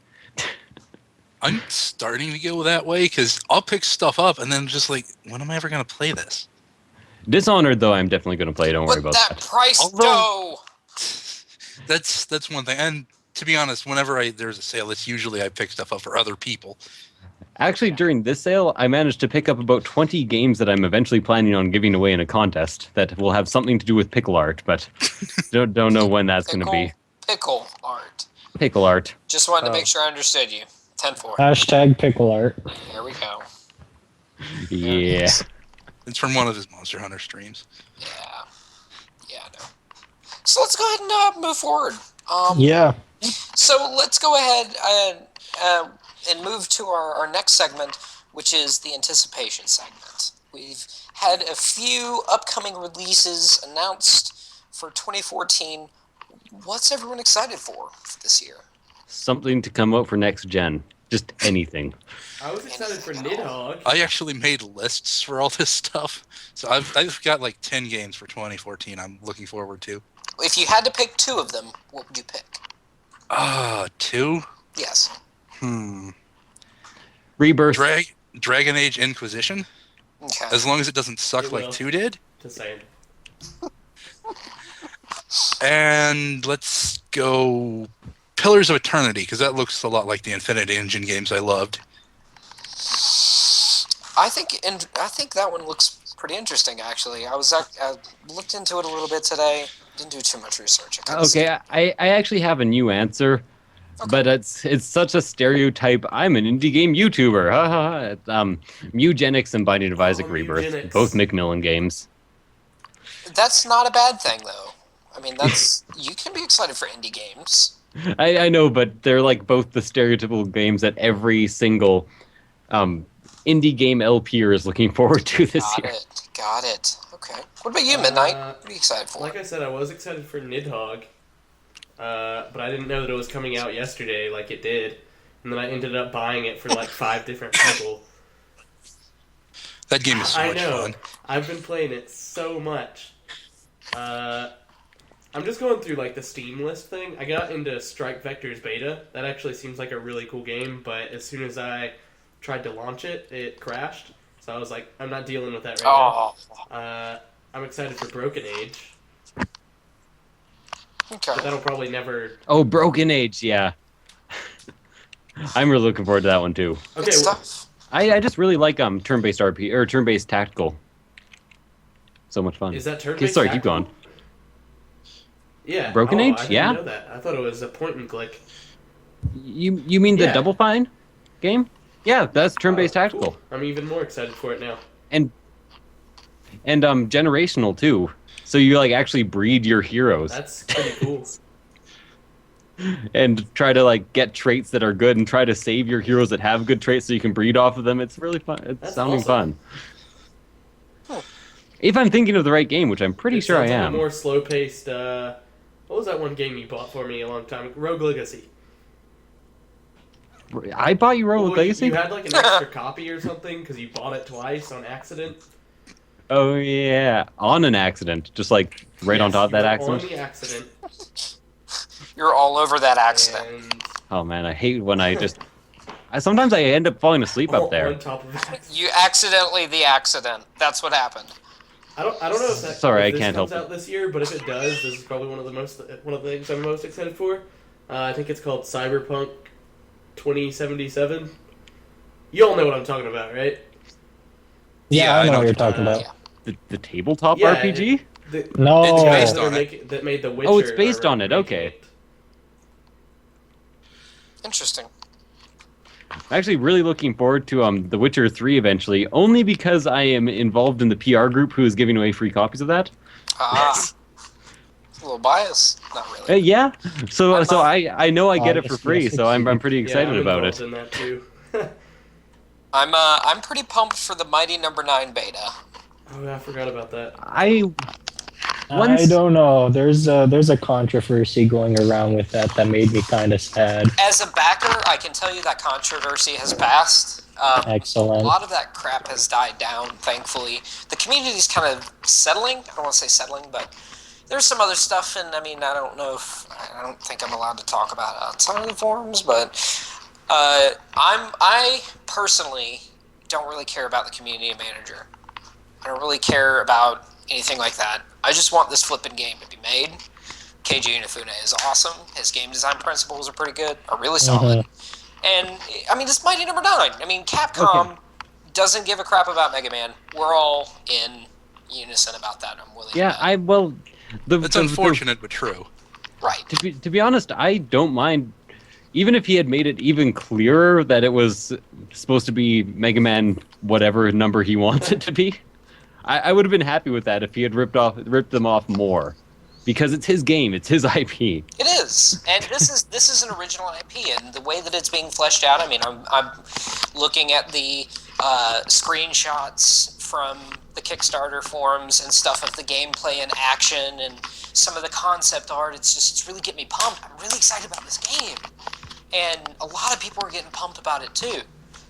I'm starting to go that way because I'll pick stuff up and then just like, when am I ever going to play this? Dishonored though, I'm definitely going to play. Don't worry But about that that. price, Although- though. That's one thing. And to be honest, whenever there's a sale, it's usually I pick stuff up for other people. Actually, during this sale, I managed to pick up about 20 games that I'm eventually planning on giving away in a contest that will have something to do with pickle art, but don't know when that's going to be. Pickle art. Pickle art. Just wanted to Oh. make sure I understood you. 10-4. Hashtag pickle art. There we go. Yeah. It's from one of his Monster Hunter streams. Yeah. Yeah, I know. So let's go ahead and move forward. Yeah. So So let's go ahead and move to our next segment, which is the anticipation segment. We've had a few upcoming releases announced for 2014. What's everyone excited for this year? Something to come out for next gen. Just anything. I was excited for Nidhogg. I actually made lists for all this stuff, so I've got like 10 games for 2014. I'm looking forward to. If you had to pick two of them, what would you pick? Two. Yes. Rebirth. Dragon Age Inquisition. Okay. As long as it doesn't suck It like will. 2 did. Just saying. And let's go Pillars of Eternity, because that looks a lot like the Infinity Engine games I loved. I think that one looks pretty interesting. Actually, I looked into it a little bit today. Didn't do too much research. Okay, I actually have a new answer, but it's such a stereotype. I'm an indie game YouTuber. Ha ha ha. Mugenics and Binding of Isaac Rebirth, Mugenics. both Macmillan games. That's not a bad thing, though. I mean, you can be excited for indie games. I know, but they're like both the stereotypical games that every single indie game LPer is looking forward to this year. Got it. Okay. What about you, Midnight? What are you excited for? Like I said, I was excited for Nidhogg, but I didn't know that it was coming out yesterday like it did. And then I ended up buying it for like 5 different people. That game is so I much know. fun. I've been playing it so much. I'm just going through like the Steam list thing. I got into Strike Vector's beta. That actually seems like a really cool game, but as soon as I tried to launch it, it crashed. So I was like, I'm not dealing with that right now. I'm excited for Broken Age, Okay. but that'll probably never. Oh, Broken Age, yeah. I'm really looking forward to that one too. Good Okay, stuff. I just really like turn-based RP or turn-based tactical. So much fun. is that turn? Okay, sorry, keep going. Yeah. Broken Age? I didn't Yeah. know that. I thought it was a point and click. You mean the Yeah. Double Fine game? Yeah, that's turn-based Oh, tactical. cool. I'm even more excited for it now. And generational too. So you like actually breed your heroes That's pretty cool. and try to like get traits that are good and try to save your heroes that have good traits so you can breed off of them. It's really fun. It's That's sounding awesome. fun. If I'm thinking of the right game, which I'm pretty It sure I sounds like am. a more slow-paced. What was that one game you bought for me a long time ago? Rogue Legacy. I bought you Rogue Well, Legacy? You had like an extra copy or something because you bought it twice on accident. Oh yeah, on an accident, just like right on Yes, top of that you were accident. On the accident. You're all over that accident. And Oh man, I hate when I just. Sometimes I end up falling asleep up there. On top of that. You accidentally the accident. That's what happened. I don't know if that. Sorry, if I this can't comes help out this year, but if it does, this is probably one of the things I'm most excited for. I think it's called Cyberpunk 2077. You all know what I'm talking about, right? Yeah, Yeah, I I know know what you're what you're talking talking about. The tabletop Yeah, RPG? The No, It's guys based that, on it. that made The Witcher. Oh, it's based are on it, making okay. it. Interesting. I'm actually really looking forward to The Witcher 3 eventually, only because I am involved in the PR group who is giving away free copies of that. It's a little bias. Not really. Yeah, so I'm not- I know I get it for yes, free, yes, so I'm exceeded. pretty excited yeah, I'm about it. involved in that too. I'm pretty pumped for the Mighty Number 9 beta. Oh, I forgot about that. I Once- don't know. There's a controversy going around with that made me kind of sad. As a backer, I can tell you that controversy has passed. A Excellent. lot of that crap has died down, thankfully. The community's kind of settling. I don't want to say settling, but there's some other stuff, and I mean, I don't think I'm allowed to talk about it outside of the forums, but I personally don't really care about the community manager. I don't really care about anything like that. I just want this flipping game to be made. Keiji Inafune is awesome. His game design principles are pretty good, are really solid. And, I mean, it's Mighty Number 9. I mean, Capcom doesn't give a crap about Mega Man. We're all in unison about that. I'm willing Yeah, to bet. It's unfortunate, but true. Right. To be honest, I don't mind. Even if he had made it even clearer that it was supposed to be Mega Man whatever number he wants it to be, I would have been happy with that if he had ripped them off more. because it's his game, it's his IP. It is, and this is an original IP, and the way that it's being fleshed out. I mean, I'm looking at the screenshots from the Kickstarter forums and stuff of the gameplay and action and some of the concept art. It's really getting me pumped. I'm really excited about this game, and a lot of people are getting pumped about it too.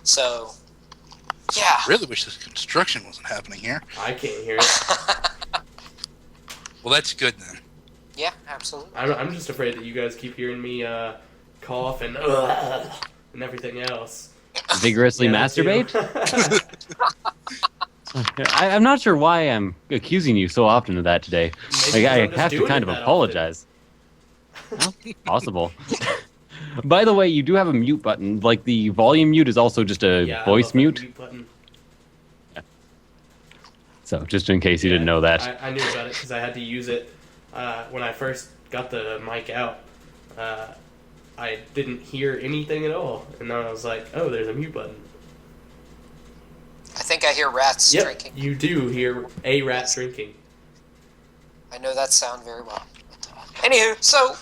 So, yeah. I really wish this construction wasn't happening here. I can't hear it. Well, that's good then. Yeah, absolutely. I'm just afraid that you guys keep hearing me cough and everything else. Vigorously Yeah, that too. masturbate? I'm not sure why I'm accusing you so often of that today. Maybe Like, I'm I just have to doing kind it of that apologize. Well, possible. By the way, you do have a mute button. Like, the volume mute is also just a Yeah, I voice love that mute. button. So, just in case you didn't know that. I knew about it because I had to use it when I first got the mic out. I didn't hear anything at all, and then I was like, "Oh, there's a mute button." I think I hear rats Yep, drinking. you do hear a rat drinking. I know that sound very well. Anywho, so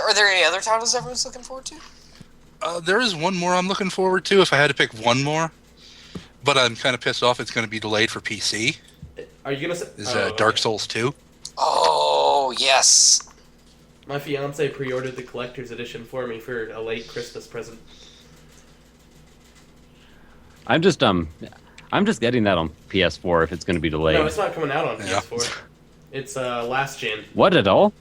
are there any other titles everyone's looking forward to? There is one more I'm looking forward to if I had to pick one more. But I'm kind of pissed off it's going to be delayed for PC. Are you gonna say? Is Dark Souls 2. Oh, yes. My fiance pre-ordered the collector's edition for me for a late Christmas present. I'm just getting that on PS4 if it's going to be delayed. No, it's not coming out on Yeah. PS4. It's last gen. What at all?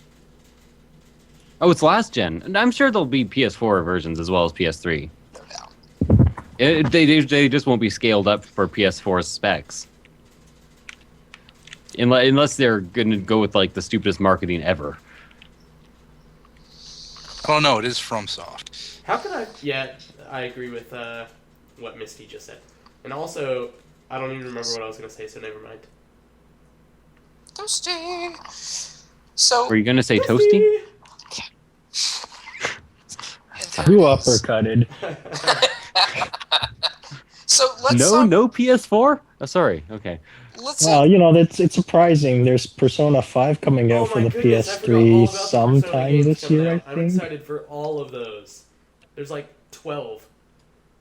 Oh, it's last gen. And I'm sure there'll be PS4 versions as well as PS3. No doubt. They just won't be scaled up for PS4 specs. Unless they're going to go with like the stupidest marketing ever. I don't know. It is FromSoft. How could I? Yeah, I agree with what Misty just said. And also, I don't even remember what I was gonna say, so never mind. Toasty. So, Were you going to say toasty? Who uppercutted? so let's No PS4? Oh, sorry. Okay. let's Well, you know, it's surprising. There's Persona 5 coming out for the goodness, I forgot all PS3 about the Persona sometime games this coming year, I out. I'm think. excited for all of those. There's like 12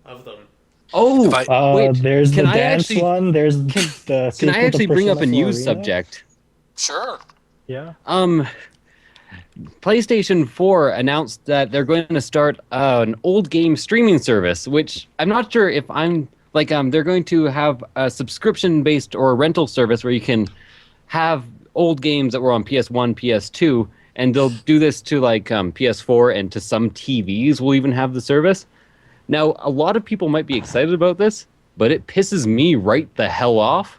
of them. Oh, If I- wait. There's the can I dance actually- one. There's the Can sequel I to actually bring up a Persona news 4 subject? Sure. Yeah. PlayStation 4 announced that they're going to start an old game streaming service, which I'm not sure if I'm like they're going to have a subscription based or a rental service where you can have old games that were on PS1, PS2, and they'll do this to like PS4 and to some TVs will even have the service. Now, a lot of people might be excited about this, but it pisses me right the hell off.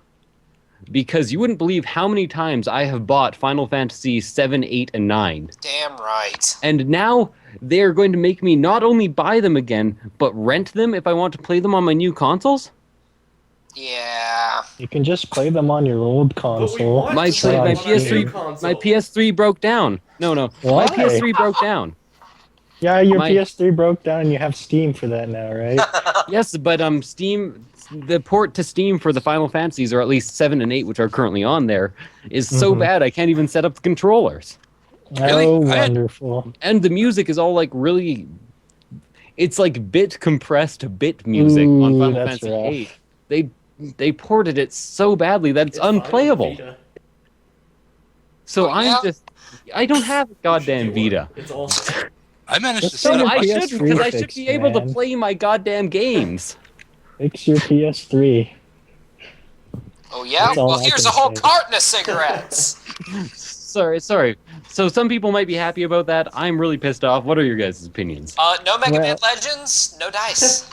Because you wouldn't believe how many times I have bought Final Fantasy 7, 8, and 9. Damn right. And now they're going to make me not only buy them again, but rent them if I want to play them on my new consoles? Yeah. You can just play them on your old console. want My, to play my, them my on our new PS3 console. my PS3 broke down. No. My Why? PS3 broke down. Yeah, your My- PS3 broke down and you have Steam for that now, right? Yes, but Steam, the port to Steam for the Final Fantasies, or at least 7 and 8, which are currently on there, is so Mhm. bad I can't even set up the controllers. Really? Oh, I had- wonderful. And the music is all like really, it's like bit compressed bit music on Ooh, Final that's Fantasy rough. 8. They ported it so badly that it's fine on unplayable. Vita. So Oh, yeah? I don't have a You goddamn should do Vita. one. It's awesome. I managed to Let's set go up to I my... should PS3 because I should fix, be able to man. play my goddamn games. Fix your PS3. Oh yeah. That's all Well, I here's a can whole say. carton of cigarettes. Sorry. So some people might be happy about that. I'm really pissed off. What are your guys' opinions? No Mega Man Well- Legends, no dice.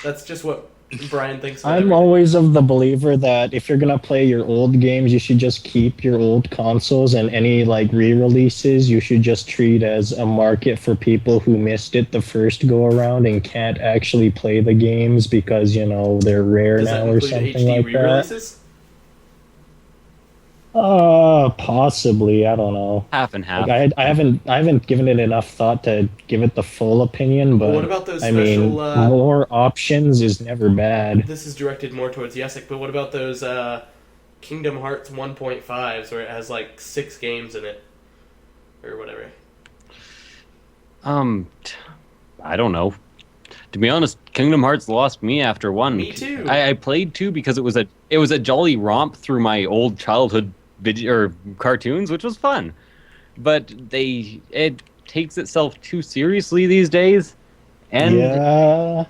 That's just what Brian thinks. of I'm everything. always of the believer that if you're gonna play your old games, you should just keep your old consoles, and any like re-releases you should just treat as a market for people who missed it the first go around and can't actually play the games because they're rare Does that now or include something HD like that. re-releases? Possibly. I don't know. Half and half. Like, I haven't given it enough thought to give it the full opinion, but Well, what about those I mean, special? more options is never bad. This is directed more towards Yesek, but what about those Kingdom Hearts 1.5s where it has like 6 games in it or whatever. I don't know. To be honest, Kingdom Hearts lost me after 1. Me too. I played 2 because it was a jolly romp through my old childhood cartoons, which was fun. But it takes itself too seriously these days, and yeah.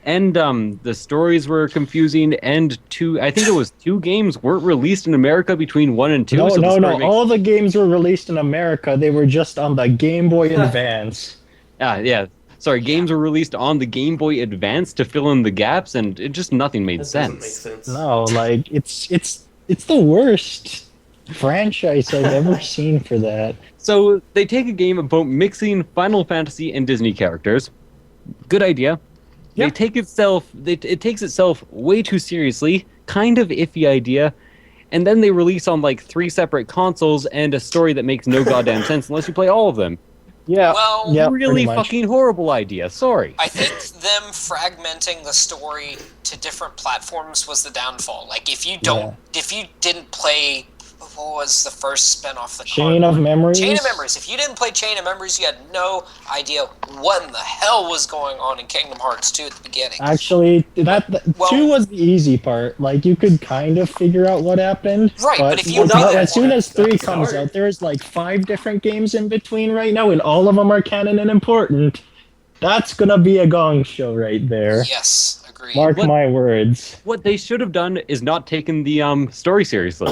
and the stories were confusing. And I think it was 2 games weren't released in America between 1 and 2. No, so no, the no. story makes- All the games were released in America. They were just on the Game Boy Advance. Yeah. Sorry, games were released on the Game Boy Advance to fill in the gaps, and nothing made That doesn't make sense. sense. No, like it's the worst franchise I've ever seen for that. So they take a game about mixing Final Fantasy and Disney characters. Good idea. Yeah. It takes itself way too seriously. Kind of iffy idea. And then they release on like 3 separate consoles and a story that makes no goddamn sense unless you play all of them. Yeah. Well, yeah, Really pretty much. fucking horrible idea. Sorry. I think them fragmenting the story to different platforms was the downfall. Like if you didn't play, what was the first spin-off? The Chain of Memories. Chain of Memories. If you didn't play Chain of Memories, you had no idea what in the hell was going on in Kingdom Hearts 2 at the beginning. Actually, Well- 2 was the easy part. Like you could kind of figure out what happened. Right, but if you as, know as soon as 3 that's comes hard. out, there's like 5 different games in between right now, and all of them are canon and important. That's gonna be a gong show right there. Yes, agreed. Mark What- my words. What they should have done is not taken the story seriously.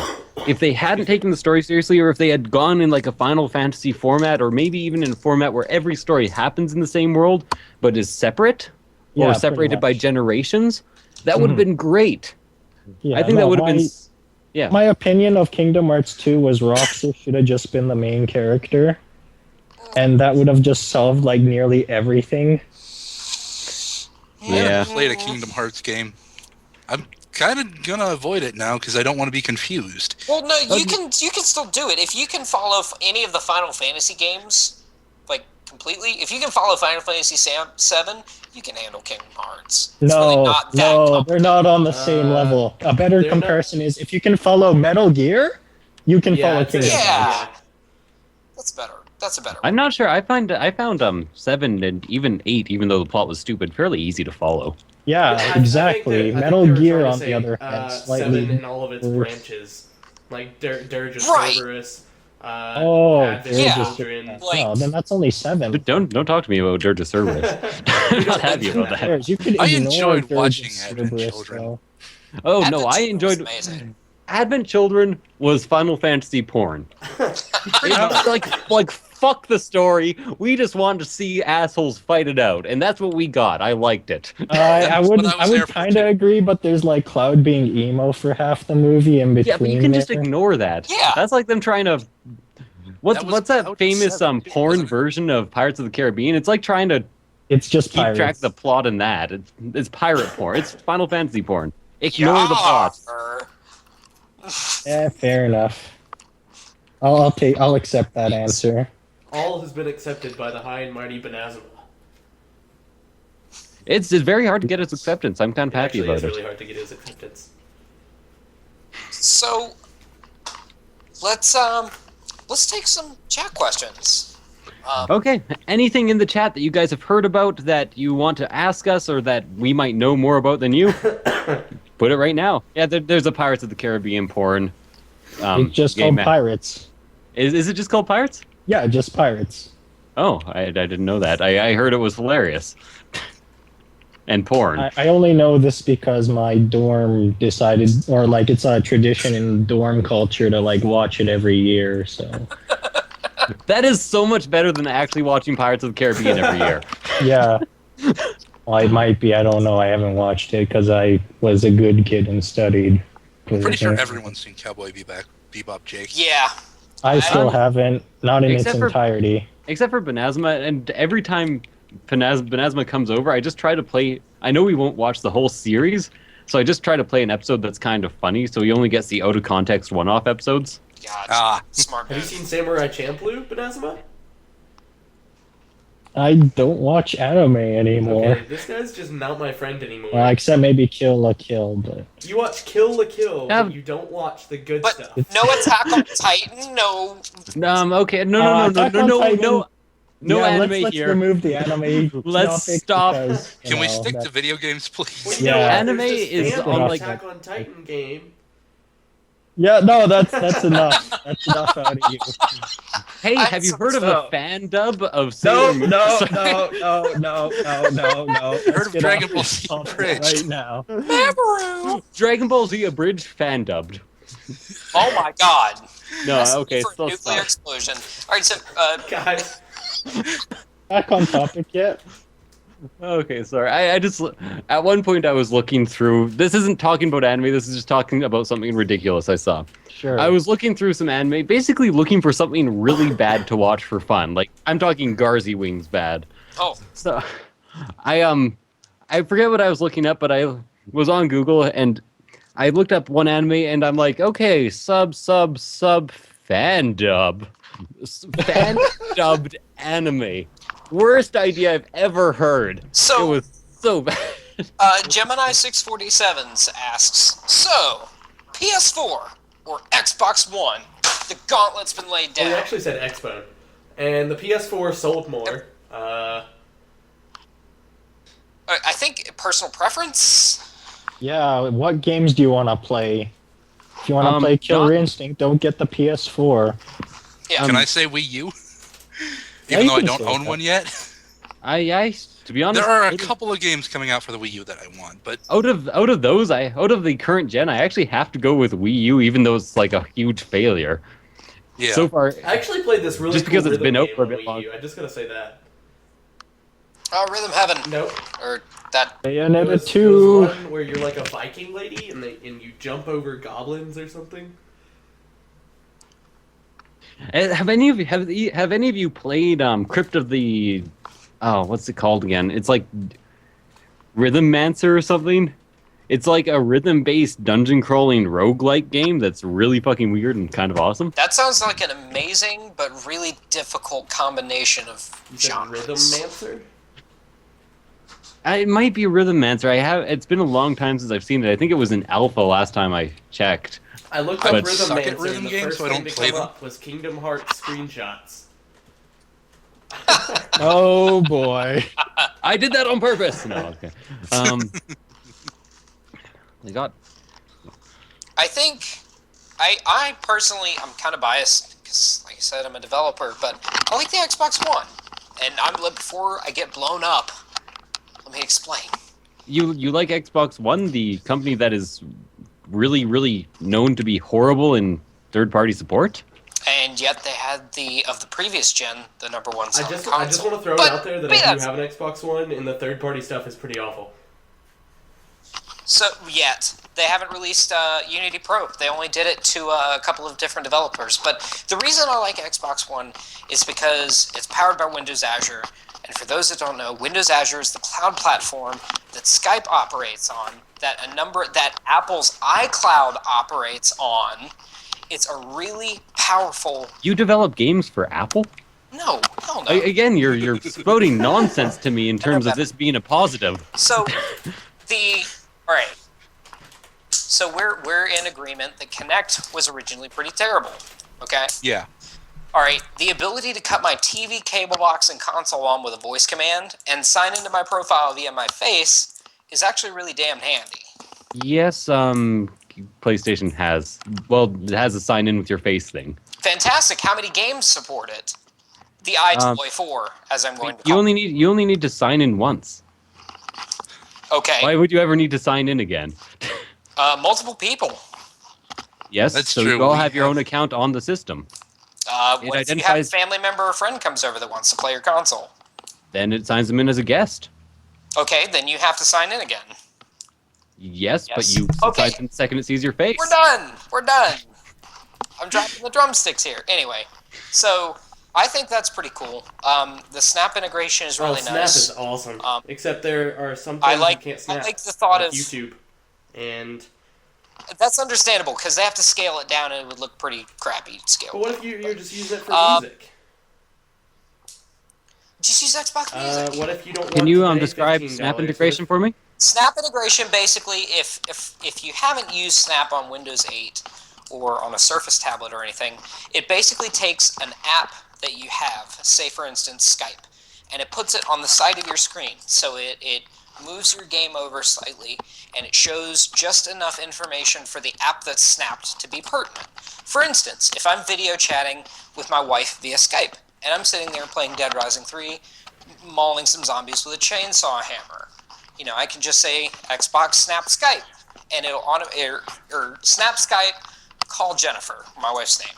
If they hadn't taken the story seriously, or if they had gone in like a Final Fantasy format, or maybe even in a format where every story happens in the same world but is separate Yeah, or pretty separated by much. generations, that would have been great. Yeah, I think that no, would have my- been. Yeah. My opinion of Kingdom Hearts 2 was Roxas should have just been the main character, and that would have just solved like nearly everything. I Yeah. haven't played a Kingdom Hearts game. I'm kind of gonna avoid it now because I don't want to be confused. Well, no, you can still do it if you can follow any of the Final Fantasy games, like completely. If you can follow Final Fantasy 7, you can handle Kingdom Hearts. It's really No, not that no, complicated. they're not on the same level. A better they're comparison is if you can follow Metal Gear, you can follow it's a- Kingdom Hearts. Yeah. That's better. That's a better. I'm not sure. I found 7 and even 8, even though the plot was stupid, fairly easy to follow. Yeah, I exactly. think Metal they were Gear, trying to on the say, other hand, 7 slightly. in all of its worse. branches, like Dirge of Right. Cerberus. Oh, Advent Yeah. Children. Like- Oh, then that's only 7. But don't talk to me about Dirge of Cerberus. I'm not happy about that. Whereas you could I ignore enjoyed Dirge watching of Advent Cerberus, Children. though. Oh no, Advent I Children was enjoyed amazing. Advent Children was Final Fantasy porn. like fuck the story. We just wanted to see assholes fight it out, and that's what we got. I liked it. I That's would what I was I there would for, kind of too. agree, but there's like Cloud being emo for half the movie in between. Yeah, but you can just there. ignore that. Yeah. That's like them trying to. That was What's that out famous 7 too, porn wasn't it? version of Pirates of the Caribbean? It's like trying to It's just keep pirates. track of the plot in that. It's pirate porn. It's Final Fantasy porn. Ignore the plot. Yarr. Yeah, fair enough. I'll accept that answer. All has been accepted by the high and mighty Benazima. It's very hard to get its acceptance. I'm kind of It happy actually about is it. really hard to get his acceptance. So let's take some chat questions. Okay. Anything in the chat that you guys have heard about that you want to ask us or that we might know more about than you? Put it right now. Yeah, there's a Pirates of the Caribbean porn. It's just game called Pirates. Is it just called Pirates? Yeah, just Pirates. Oh, I didn't know that. I heard it was hilarious. And porn. I only know this because my dorm decided, or like it's a tradition in dorm culture to like watch it every year. So That is so much better than actually watching Pirates of the Caribbean every year. yeah, well, it might be. I don't know. I haven't watched it because I was a good kid and studied. I'm pretty sure everyone's seen Cowboy Bebop, Jake. Yeah. I still haven't, not in its Except for- entirety. Except for Benazma, and every time Benazma comes over, I just try to play. I know we won't watch the whole series, so I just try to play an episode that's kind of funny, so he only gets the out of context one-off episodes. God. Ah, Smart Have you move. seen Samurai Champloo, Benazima? I don't watch anime anymore. Okay, this guy's just not my friend anymore. Except maybe Kill la Kill, but You watch Kill la Kill, Yeah. but you don't watch the good But stuff. no Attack on Titan, no. Okay, no, Attack on Titan- no yeah, anime let's here. remove the anime. Let's topic stop. because, you Can we know, stick to that's- video games, Well, please? you know Yeah. what? Anime There's this is fan on, of like- Attack on Titan game. Yeah, no, that's enough. That's enough out of you. Hey, I- have you heard of so- a fan dub of No, Sailor Moon? no, Sorry. no. Let's Heard of get Dragon off Ball this Z topic Abridged? right now. Mamoru. Dragon Ball Z abridged fan dubbed. Oh my god. No, Recipe okay, for a so nuclear stop. explosion. Alright, so Guys, Back on topic yet? Okay, sorry. I just at one point I was looking through. This isn't talking about anime. This is just talking about something ridiculous I saw. Sure. I was looking through some anime, basically looking for something really bad to watch for fun. Like I'm talking Garzy Wings bad. oh, So I forget what I was looking up, but I was on Google and I looked up one anime and I'm like, okay, sub fan dub. Fan dubbed anime. Worst idea I've ever heard. So- it was so bad. Gemini 647 asks, so PS4 or Xbox One? The gauntlet's been laid well, he down. actually said Xbone. And the PS4 sold more. I think personal preference. Yeah, what games do you want to play? If you want to play John- Killer Instinct, don't get the PS4. Yeah. Can I say Wii U? Yeah, Even you though I can don't say own that. one yet. I to be honest, There are a out of- couple of games coming out for the Wii U that I want, but out of those, out of the current gen, I actually have to go with Wii U, even though it's like a huge failure. yeah. So far, I actually played this really Just because cool it's been rhythm out for a game bit on long. Wii U. I just gotta say that. Rhythm Heaven. Nope. Or that. It Bayonetta was 2. one where you're like a Viking lady and you jump over goblins or something. have any of you have any of you played Crypt of the what's it called again? It's like Rhythm Mancer or something. It's like a rhythm-based dungeon crawling roguelike game that's really fucking weird and kind of awesome. That sounds like an amazing but really difficult combination of You said genres. Rhythm Mancer? It might be Rhythm Mancer. It's been a long time since I've seen it. I think it was in alpha last time I checked. I looked I up would Rhythm suck at Mancer rhythm and the games, first so I thing don't to play come them. up was Kingdom Hearts screenshots. Oh boy. I did that on purpose. No, okay. They got I think I personally I'm kind of biased because, like I said, I'm a developer, but I like the Xbox One, and before I get blown up, let me explain. you like Xbox One, the company that is really, really known to be horrible in third-party support. And yet they had the previous gen, the number one I selling just console. want to throw it But out there that be I do that- have an Xbox One and the third party stuff is pretty awful. So yet they haven't released Unity Pro. They only did it to a couple of different developers. But the reason I like Xbox One is because it's powered by Windows Azure. And for those that don't know, Windows Azure is the cloud platform that Skype operates on, that Apple's iCloud operates on. It's a really powerful. You develop games for Apple? No, hell no. Again, you're spouting nonsense to me in terms of this being a positive. So all right. So we're in agreement that Kinect was originally pretty terrible. Okay. Yeah. All right. The ability to cut my TV cable box and console on with a voice command and sign into my profile via my face is actually really damn handy. Yes, PlayStation has. Well, it has a sign in with your face thing. Fantastic. How many games support it? The iToy 4, as I'm going to You call only need to sign in once. it. Okay. Why would you ever need to sign in again? Multiple people. Yes, That's so true. you all We have your have- own account on the system. What if you have a identifies- family member or friend comes over that wants to play your console? Then it signs them in as a guest. Okay, then you have to sign in again. Yes, but Yes. you Okay. sign in the second it sees your face. We're done. We're done. I'm dropping the drumsticks here. Anyway, so I think that's pretty cool. The Snap integration is really Snap nice. is awesome. Um, Except there are some I things like you can't snap. I like the thought like of YouTube. And that's understandable because they have to scale it down and it would look pretty crappy but scale. what if you're just using it for Um, music? Just use use Xbox Music. What if you don't? Can want you to pay describe $15? Snap What if- integration for me? Snap integration, basically, if you haven't used Snap on Windows 8 or on a Surface tablet or anything, it basically takes an app that you have, say for instance Skype, and it puts it on the side of your screen. So it moves your game over slightly, and it shows just enough information for the app that's snapped to be pertinent. For instance, if I'm video chatting with my wife via Skype, and I'm sitting there playing Dead Rising 3, mauling some zombies with a chainsaw hammer, I can just say Xbox Snap Skype, and it'll or Snap Skype, call Jennifer, my wife's name,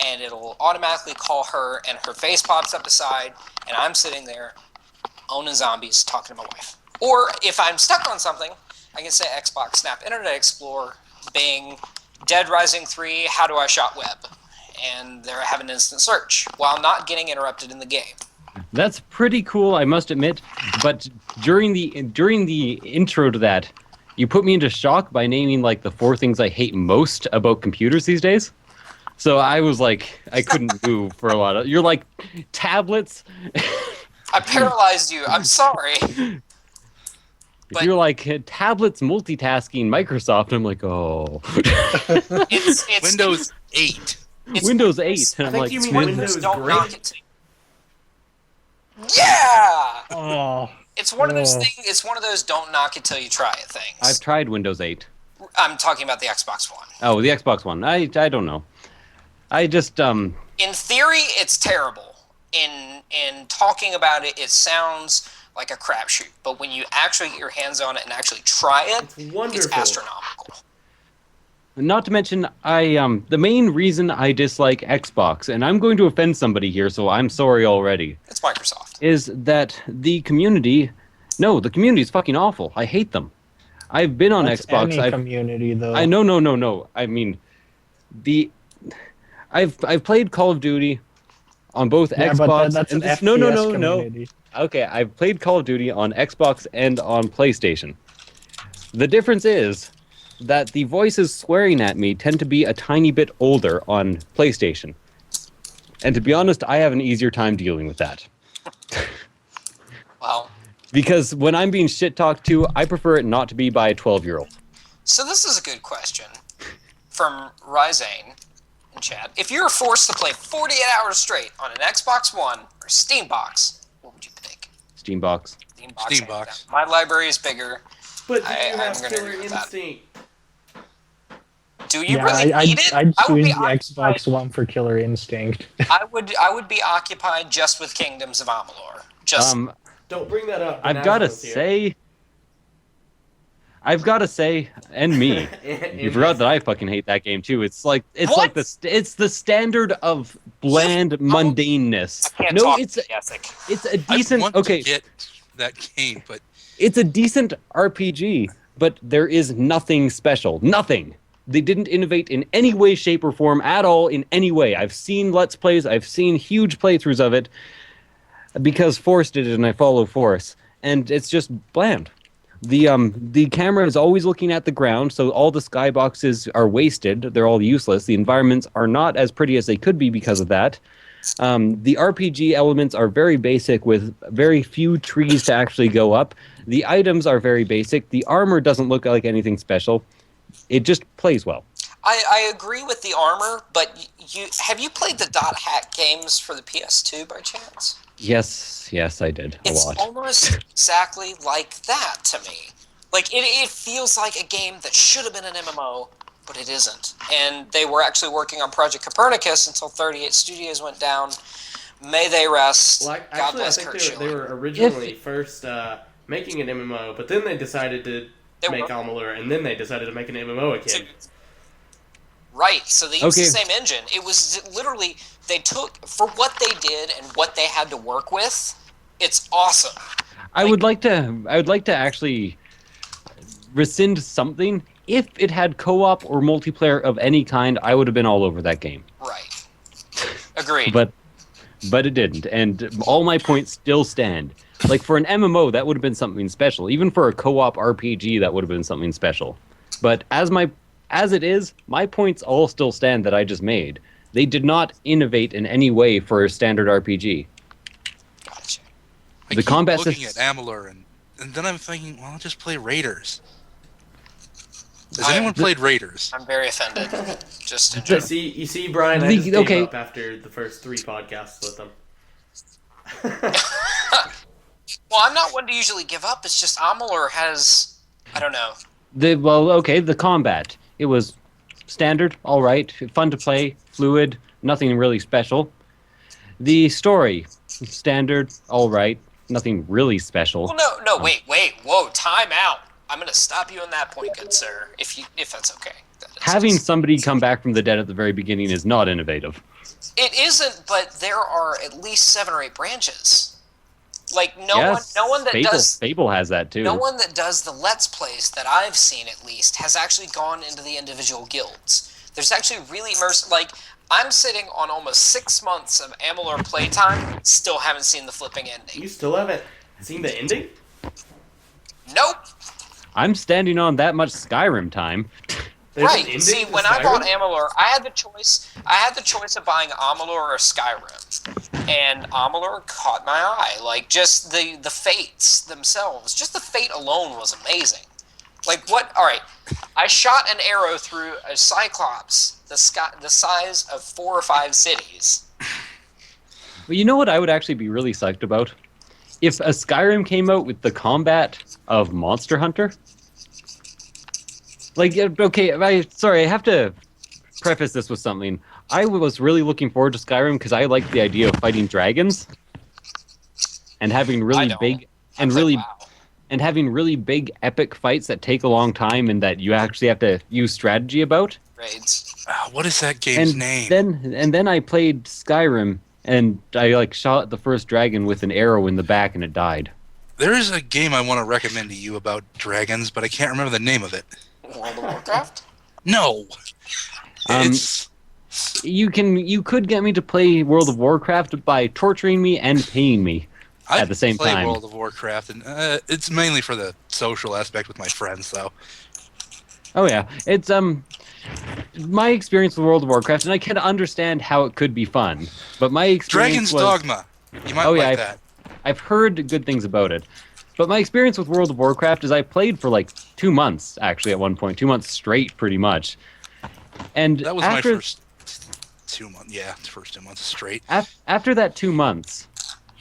and it'll automatically call her, and her face pops up beside, and I'm sitting there owning zombies, talking to my wife. Or if I'm stuck on something, I can say Xbox Snap Internet Explorer, Bing, Dead Rising 3, how do I shot web? And there I have an instant search while not getting interrupted in the game. That's pretty cool, I must admit. But during the intro to that, you put me into shock by naming like the 4 things I hate most about computers these days. So I was like, I couldn't move for a lot of. You're like tablets. I paralyzed you. I'm sorry. But- You're like tablets, multitasking, Microsoft. I'm like, oh. It's Windows 8. it's Windows 8. And I I'm think like, you mean Windows. Windows don't great. knock it to you. Yeah. Oh, It's one of those Oh. things. It's one of those don't knock it till you try it things. I've tried Windows 8. I'm talking about the Xbox One. Oh, the Xbox One. I don't know. I just In theory, it's terrible. In talking about it, it sounds like a crapshoot. But when you actually get your hands on it and actually try it, It's wonderful. it's astronomical. not to mention the main reason I dislike Xbox, and I'm going to offend somebody here, so I'm sorry already, It's Microsoft. is that the community is fucking awful. I hate them. I've been on that's Xbox. any community though. I no. I mean, I've played Call of Duty on both Yeah, Xbox. but that's and an this, FPS no. community. Okay, I've played Call of Duty on Xbox and on PlayStation. The difference is that the voices swearing at me tend to be a tiny bit older on PlayStation. And to be honest, I have an easier time dealing with that. Well, Because when I'm being shit talked to, I prefer it not to be by a 12-year-old. so this is a good question from Ryzane in chat. If you were forced to play 48 hours straight on an Xbox One or Steam Box, what would you pick? Steambox. Steam Box. Steam hands Box. down. My library is bigger. But do I'm you have gonna Killer agree with that. Instinct? Do you Yeah, really I'd need it? choose I would the be occupied. Xbox One for Killer Instinct. I would be occupied just with Kingdoms of Amalur. Just Don't bring that up. I've got to say, and me, you forgot that I fucking hate that game too. It's like What? it's the standard of bland mundaneness. I can't No, talk it's to the ethic. a I decent want okay. to get that game, but It's a decent RPG, but there is nothing special. Nothing. They didn't innovate in any way, shape, or form at all. In any way, I've seen Let's Plays. I've seen huge playthroughs of it because Force did it, and I follow Force, and it's just bland. The camera is always looking at the ground, so all the skyboxes are wasted. They're all useless. The environments are not as pretty as they could be because of that. The RPG elements are very basic with very few trees to actually go up. The items are very basic. The armor doesn't look like anything special. It just plays well. I agree with the armor, but have you played the Dot Hack games for the PS2 by chance? Yes, I did a It's lot. almost exactly like that to me. Like it feels like a game that should have been an MMO, but it isn't. And they were actually working on Project Copernicus until 38 Studios went down. May they rest. Well, God actually, I bless think Kurt they Schilling. were originally first making an MMO, but then they decided to They make were- Amalur, and then they decided to make an MMO again. Right, so they used the Okay. same engine. It was literally, they took, for what they did and what they had to work with, it's awesome. I would like to actually rescind something. If it had co-op or multiplayer of any kind, I would have been all over that game. Right. Agreed. But it didn't, and all my points still stand. Like for an MMO, that would have been something special. Even for a co-op RPG, that would have been something special. But as it is, my points all still stand that I just made. They did not innovate in any way for a standard RPG. Gotcha. I The keep combat looking at systems. Amalur, and then I'm thinking, well, I'll just play Raiders. Has I- anyone played Raiders? I'm very offended. Just in You general. see, Brian, I The- just gave okay. up after the first 3 podcasts with them. Well, I'm not one to usually give up. It's just Amalur has, I don't know. The combat. It was standard, all right, fun to play, fluid, nothing really special. The story, standard, all right, nothing really special. Well, no, wait, whoa, time out. I'm gonna stop you on that point, good sir. If that's okay. That is- Having somebody come back from the dead at the very beginning is not innovative. It isn't, but there are at least 7 or 8 branches. Like no Yes, one that Fable, does. Fable has that too. No one that does the Let's Plays that I've seen, at least, has actually gone into the individual guilds. There's actually really immersive. Like, I'm sitting on almost 6 months of Amalur playtime, still haven't seen the flipping ending. You still haven't seen the ending? Nope. I'm standing on that much Skyrim time. There's an Right. ending See, to when I bought Skyrim? Amalur, I had the choice. I had the choice of buying Amalur or Skyrim, and Amalur caught my eye. Like just the fates themselves, just the fate alone was amazing. Like what? All right, I shot an arrow through a cyclops the size of 4 or 5 cities. But you know what I would actually be really psyched about? If a Skyrim came out with the combat of Monster Hunter. Like, okay, I have to preface this with something. I was really looking forward to Skyrim because I like the idea of fighting dragons and having I really don't. big I and was like, really wow. and having really big epic fights that take a long time and that you actually have to use strategy about. Raids. What is that game's And name? then I played Skyrim and I like shot the first dragon with an arrow in the back and it died. There is a game I want to recommend to you about dragons, but I can't remember the name of it. World of Warcraft. No. It's You could get me to play World of Warcraft by torturing me and paying me I at the same play time. World of Warcraft, and it's mainly for the social aspect with my friends, though. Oh yeah, it's my experience with World of Warcraft, and I can understand how it could be fun, but my experience Dragon's was, Dogma. You might Oh, yeah, like that. I've heard good things about it. But my experience with World of Warcraft is I played for like 2 months, actually, at one point. 2 months straight, pretty much. And That was after, my first 2 months. Yeah, the first 2 months straight. after that 2 months,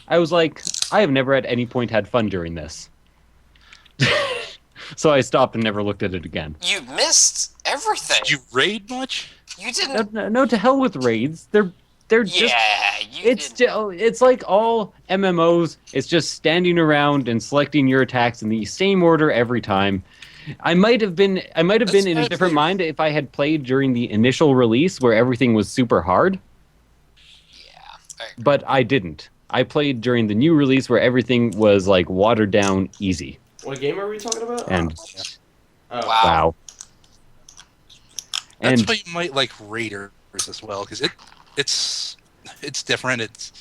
I was like, I have never at any point had fun during this. So I stopped and never looked at it again. Oh, You missed everything. Did you raid much? You didn't. No, to hell with raids. They're just Yeah, you it's didn't. still it's like all MMOs. It's just standing around and selecting your attacks in the same order every time. I might have been in a That's different fair. mind if I had played during the initial release where everything was super hard, Yeah. but I didn't. I played during the new release where everything was like watered down easy. What game are we talking about? And Oh. Wow. wow. That's And why you might like Raiders as well, because it's different. It's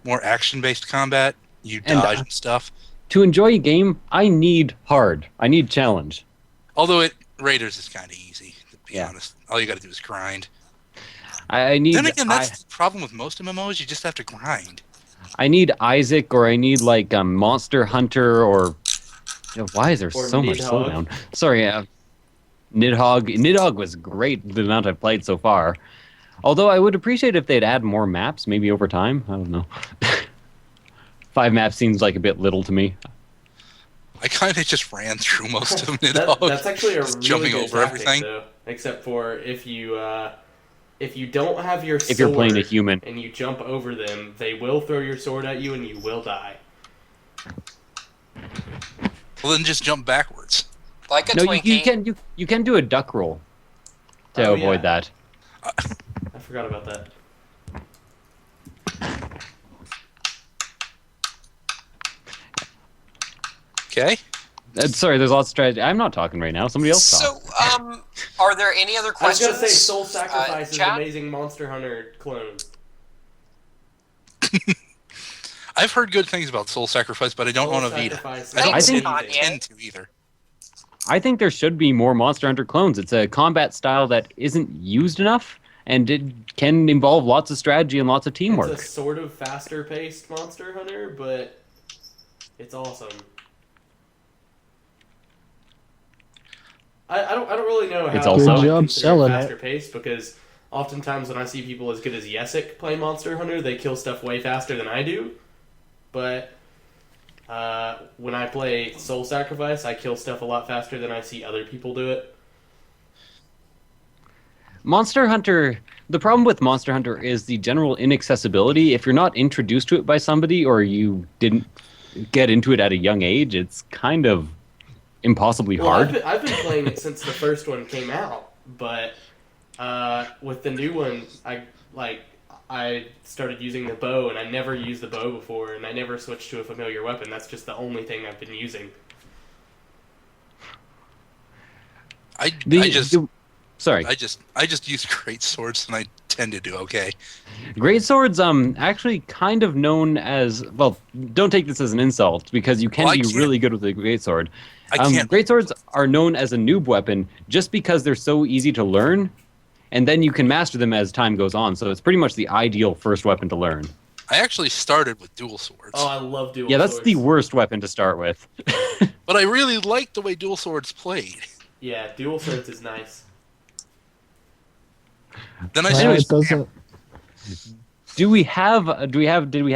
more action-based combat. You And, dodge and stuff. to enjoy a game, I need hard. I need challenge. Although Raiders is kind of easy, to be Yeah. honest. All you got to do is grind. I need Then again, that's the problem with most MMOs. You just have to grind. I need Isaac or I need like a Monster Hunter or why is there Or so much Nidhogg. slowdown? Sorry, Nidhogg. Nidhogg was great the amount I've played so far. Although I would appreciate if they'd add more maps, maybe over time. I don't know. 5 maps seems like a bit little to me. I kind of just ran through most of That, Nidhogg. that's actually a Just really jumping good over tactic, everything. though. Except for if you don't have your If you're playing a sword human. and you jump over them, they will throw your sword at you and you will die. Well, then just jump backwards. Like a No, Twinkie. you can do a duck roll to Oh, avoid yeah. that. I forgot about that. Okay. Sorry, there's lots of strategy. I'm not talking right now. Somebody else talk. So, are there any other I was questions? gonna say Soul Sacrifice is chat? amazing Monster Hunter clone. I've heard good things about Soul Sacrifice, but I don't own a Vita. Sacrifice I don't I think- intend to either. I think there should be more Monster Hunter clones. It's a combat style that isn't used enough, and it can involve lots of strategy and lots of teamwork. It's a sort of faster paced Monster Hunter, but It's awesome. I don't really know how It's also- I Good job consider selling it. faster pace, because oftentimes when I see people as good as Yesic play Monster Hunter, they kill stuff way faster than I do. But when I play Soul Sacrifice, I kill stuff a lot faster than I see other people do it. Monster Hunter. The problem with Monster Hunter is the general inaccessibility. If you're not introduced to it by somebody, or you didn't get into it at a young age, it's kind of impossibly Well, hard. I've been playing it since the first one came out, but with the new one, I started using the bow, and I never used the bow before, and I never switched to a familiar weapon. That's just the only thing I've been using. Sorry. I just use great swords, and I tend to do okay. Great swords, actually kind of known as, well, don't take this as an insult, because you can Well, I be can't- really good with a great sword. I can't. Great swords are known as a noob weapon just because they're so easy to learn, and then you can master them as time goes on. So it's pretty much the ideal first weapon to learn. I actually started with dual swords, Oh, I love dual Yeah, that's swords. the worst weapon to start with. but I really liked the way dual swords played. Yeah, dual swords is nice. Then I Well, Anyways, it doesn't. Did we have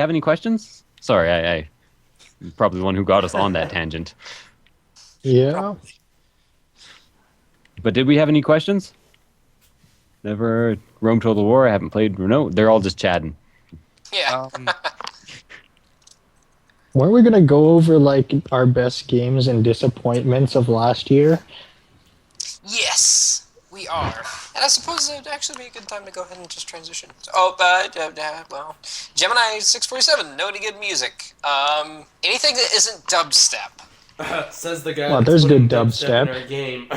any questions? Sorry, I probably the one who got us on that tangent. Yeah. But did we have any questions? Never Rome Total War. I haven't played. No, they're all just chatting. Yeah. Weren't we gonna go over like our best games and disappointments of last year? Yes, we are. And I suppose it would actually be a good time to go ahead and just transition. Well, Gemini 647, no any good music. Anything that isn't dubstep. Says the guy. Well, that's there's putting good dubstep in dubstep. our game.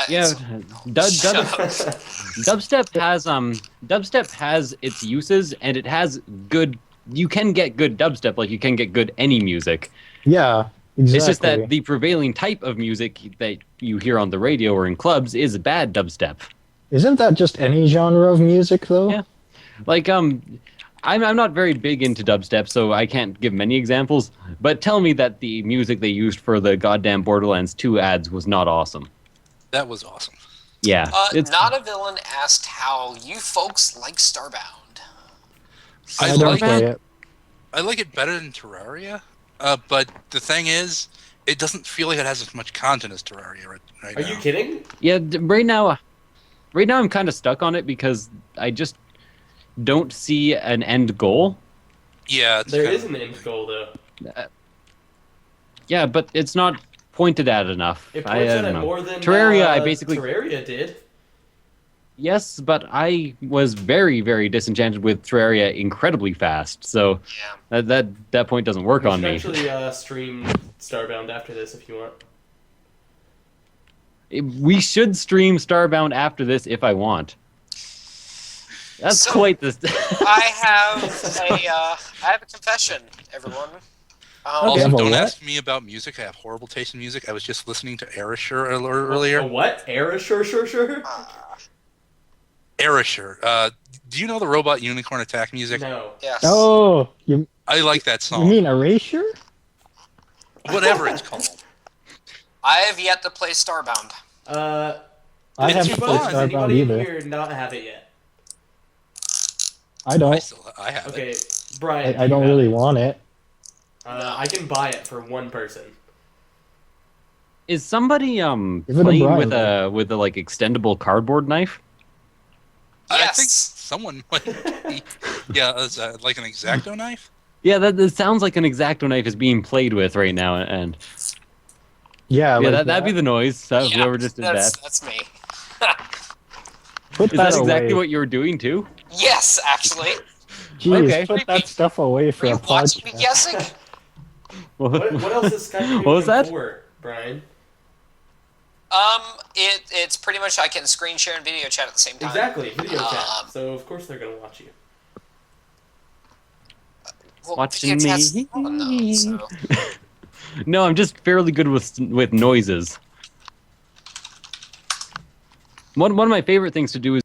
Yeah, Shut up. dubstep has its uses, and it has good. You can get good dubstep, like you can get good any music. Yeah, exactly. It's just that the prevailing type of music that you hear on the radio or in clubs is bad dubstep. Isn't that just any genre of music though? Yeah. Like I'm not very big into dubstep, so I can't give many examples. But tell me that the music they used for the goddamn Borderlands 2 ads was not awesome. That was awesome. Yeah, it's Not a Villain asked how you folks like Starbound. I I don't like play it. it. I like it better than Terraria, but the thing is, it doesn't feel like it has as much content as Terraria right Are now. you kidding? yeah. Right now I'm kind of stuck on it because I just don't see an end goal. Yeah, it's There kind is of- an end goal though. Yeah, but it's not pointed at enough. It I points at don't it know. more than Terraria, I basically Terraria did. yes, but I was very, very disenchanted with Terraria incredibly fast. So Yeah. that point doesn't work We on should me. actually stream Starbound after this if you want. We should stream Starbound after this if I want. That's So- quite the. I have a confession, everyone. Also, have a don't what? ask me about music. I have horrible taste in music. I was just listening to Erasure earlier. A what? Era? Sure. Erasure. Do you know the Robot Unicorn Attack music? No. Yes. Oh, you I like that you song. mean Erasure? Whatever it's called. I have yet to play Starbound. I It's haven't too played fun. Does Starbound anybody in either. here not have it yet? I don't. I have it. Okay, Brian. I you don't have really it. want it. I can buy it for one person. Is somebody Give it a playing Brian, with a like extendable cardboard knife? I Yes. think someone might be. Yeah, it's, like an X-Acto knife? Yeah, that sounds like an X-Acto knife is being played with right now, and Yeah, yeah, like that'd be the noise. Yeah, Whoever just did that. that's me. Put Is that that exactly away. what you were doing too? Yes, actually. Jeez, Okay. put that stuff away Are for you a watching me podcast. guessing? What else is Skype What was that? for, Brian? It's pretty much I can screen share and video chat at the same time. Exactly, video chat. Um, So of course they're gonna watch you. Well, Watching video chat's me. fun, though, so. No, I'm just fairly good with noises. One of my favorite things to do is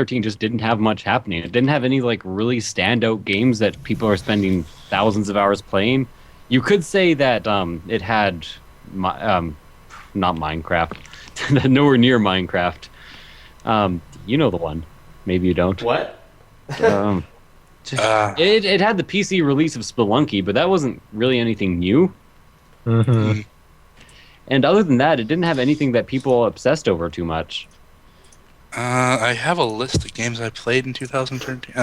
2013 just didn't have much happening. It didn't have any like really standout games that people are spending thousands of hours playing. You could say that it had not Minecraft, nowhere near Minecraft. You know the one. Maybe you don't. What? Um, it had the PC release of Spelunky, but that wasn't really anything new. Mm-hmm. And other than that, it didn't have anything that people obsessed over too much. I have a list of games I played in 2013.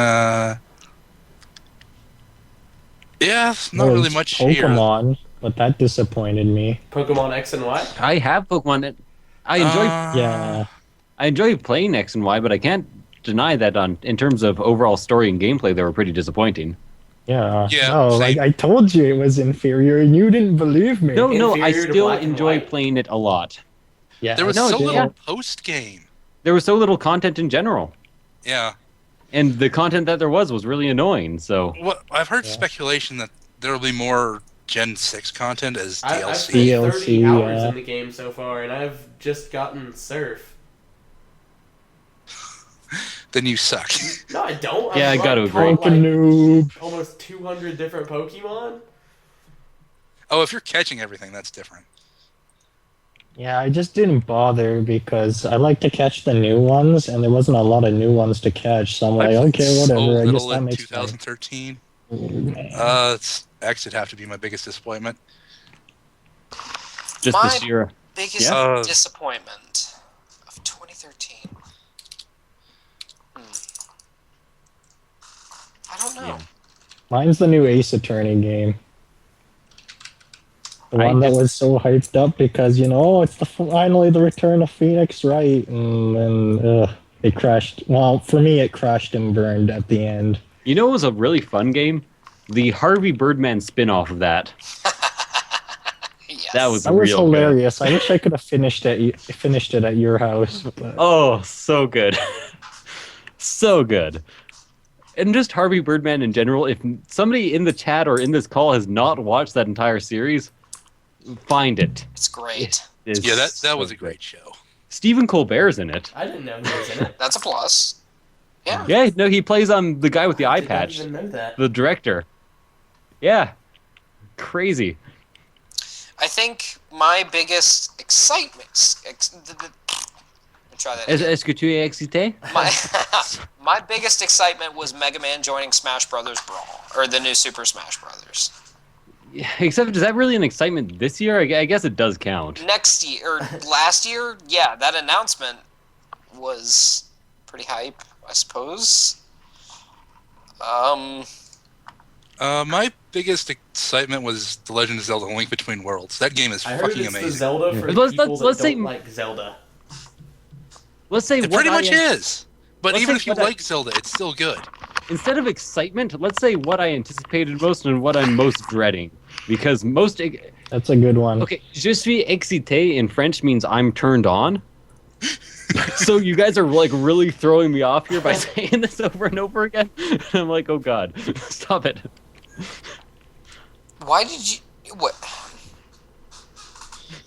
Yeah, not really much here. Pokemon, but that disappointed me. Pokemon X and Y? I have Pokemon. I enjoy Yeah. I enjoy playing X and Y, but I can't deny that in terms of overall story and gameplay, they were pretty disappointing. Yeah. Yeah, No, same. like I told you it was inferior and you didn't believe me. No, I Inferior to still Black and enjoy White. playing it a lot. Yeah. There was No, so yeah. little post game. There was so little content in general, Yeah. and the content that there was really annoying. So What I've heard Yeah. speculation that there will be more Gen 6 content as I've DLC. spent DLC, 30 hours yeah. in the game so far, and I've just gotten Surf. Then you suck. No, I don't. Yeah, I gotta agree. Fucking noob. Almost 200 different Pokemon. Oh, if you're catching everything, that's different. Yeah, I just didn't bother because I like to catch the new ones, and there wasn't a lot of new ones to catch. So I'm like, okay, So whatever. I guess little that in makes sense. 2013. X would have to be my biggest disappointment. just My- this year, Biggest Yeah. disappointment of 2013. I don't know. Yeah. Mine's the new Ace Attorney game. The I one that just- was so hyped up because, it's finally the return of Phoenix Wright, and then it crashed. Well, for me, it crashed and burned at the end. you know, it was a really fun game. The Harvey Birdman spin-off of that. Yes. That was That was real good. hilarious. I wish I could have finished it at your house. But Oh, so good. So good. And just Harvey Birdman in general, if somebody in the chat or in this call has not watched that entire series, find it. It's great. It is Yeah, that so was a good. great show. Stephen Colbert's in it. I didn't know he was in it. That's a plus. Yeah. Yeah, no, he plays the guy with the I eye did not patch, even know that. the director. Yeah. Crazy. I think my biggest excitement. Let me try that. again. Est-ce que tu es excité? My, my biggest excitement was Mega Man joining Smash Brothers Brawl, or the new Super Smash Brothers. Except, is that really an excitement this year? I guess it does count. Next year, or last year, yeah, that announcement was pretty hype, I suppose. My biggest excitement was The Legend of Zelda: Link Between Worlds. That game is I heard fucking it's the amazing. Zelda for Let's- people let's- that let's don't say- like Zelda. Let's say It what pretty much I- is. But let's even say if you what I- like Zelda, it's still good. Instead of excitement, let's say what I anticipated most and what I'm most dreading. Because most... that's a good one. Okay, je suis excité in French means I'm turned on. So you guys are like really throwing me off here by saying this over and over again. I'm like, oh god, stop it. Why did you? What?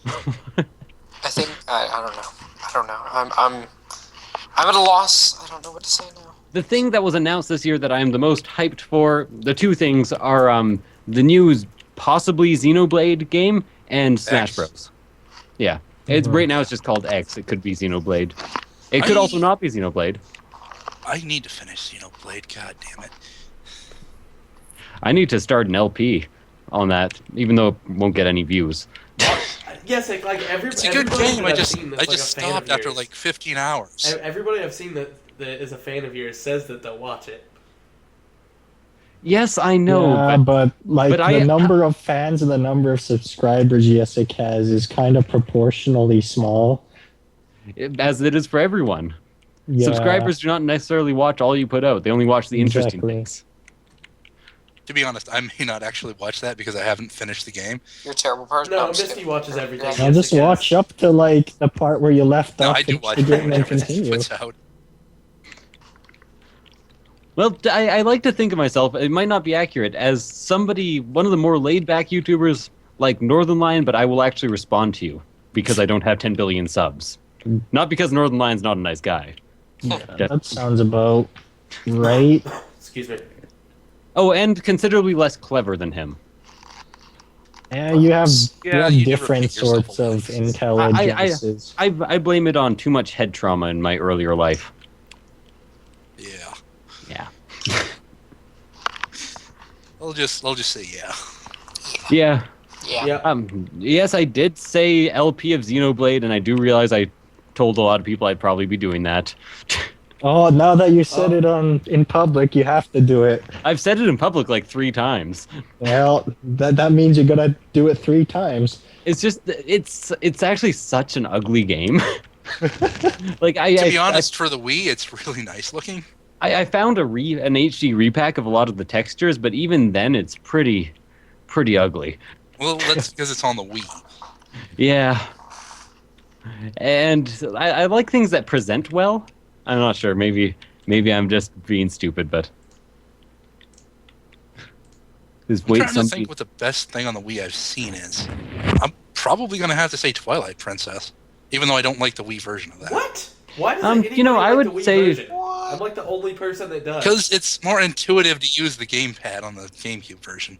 I think I don't know. I don't know. I'm at a loss. I don't know what to say now. The thing that was announced this year that I am the most hyped for, the two things are the new possibly Xenoblade game and Smash X. Bros. Yeah, it's right now it's just called X. It could be Xenoblade. It could also not be Xenoblade. I need to finish Xenoblade. God damn it. I need to start an LP on that, even though it won't get any views. Yes, like every. It's a good everybody game. that I I've just seen that's, just like, a fan of stopped after yours- like 15 hours. Everybody I've seen that is a fan of yours says that they'll watch it. Yes, I know, yeah, but but but the I- number of fans and the number of subscribers Yesik has is kind of proportionally small. as it is for everyone. Yeah, Subscribers do not necessarily watch all you put out. They only watch the interesting Exactly. things. To be honest, I may not actually watch that because I haven't finished the game. You're a terrible person. No, I'm just Misty kidding. watches everything. Now just Yes, watch up to like the part where you left No, off, I do finish watch the game, and everything it continue. puts out. Well, I like to think of myself, it might not be accurate, as somebody, one of the more laid-back YouTubers like Northern Lion, but I will actually respond to you because I don't have 10 billion subs. Not because Northern Lion's not a nice guy. That sounds about right. Excuse me. Oh, and considerably less clever than him. Yeah, you have Yeah, you never different pick yourself sorts a of license. intelligences. I blame it on too much head trauma in my earlier life. Yeah. Yeah. I'll just say yeah. Yeah. Yeah. Yep. Yes, I did say LP of Xenoblade, and I do realize I told a lot of people I'd probably be doing that. Oh, now that you said it in public, you have to do it. I've said it in public like 3 times. Well, that means you're gonna do it 3 times. It's just it's actually such an ugly game. Like To be honest, for the Wii, it's really nice looking. I found an HD repack of a lot of the textures, but even then, it's pretty ugly. Well, that's because it's on the Wii. Yeah, and I like things that present well. I'm not sure. Maybe I'm just being stupid, but I'm trying to think what the best thing on the Wii I've seen is. I'm probably going to have to say Twilight Princess, even though I don't like the Wii version of that. What? Why does you know, I would the Wii say- version? I'm like the only person that does. Because it's more intuitive to use the gamepad on the GameCube version.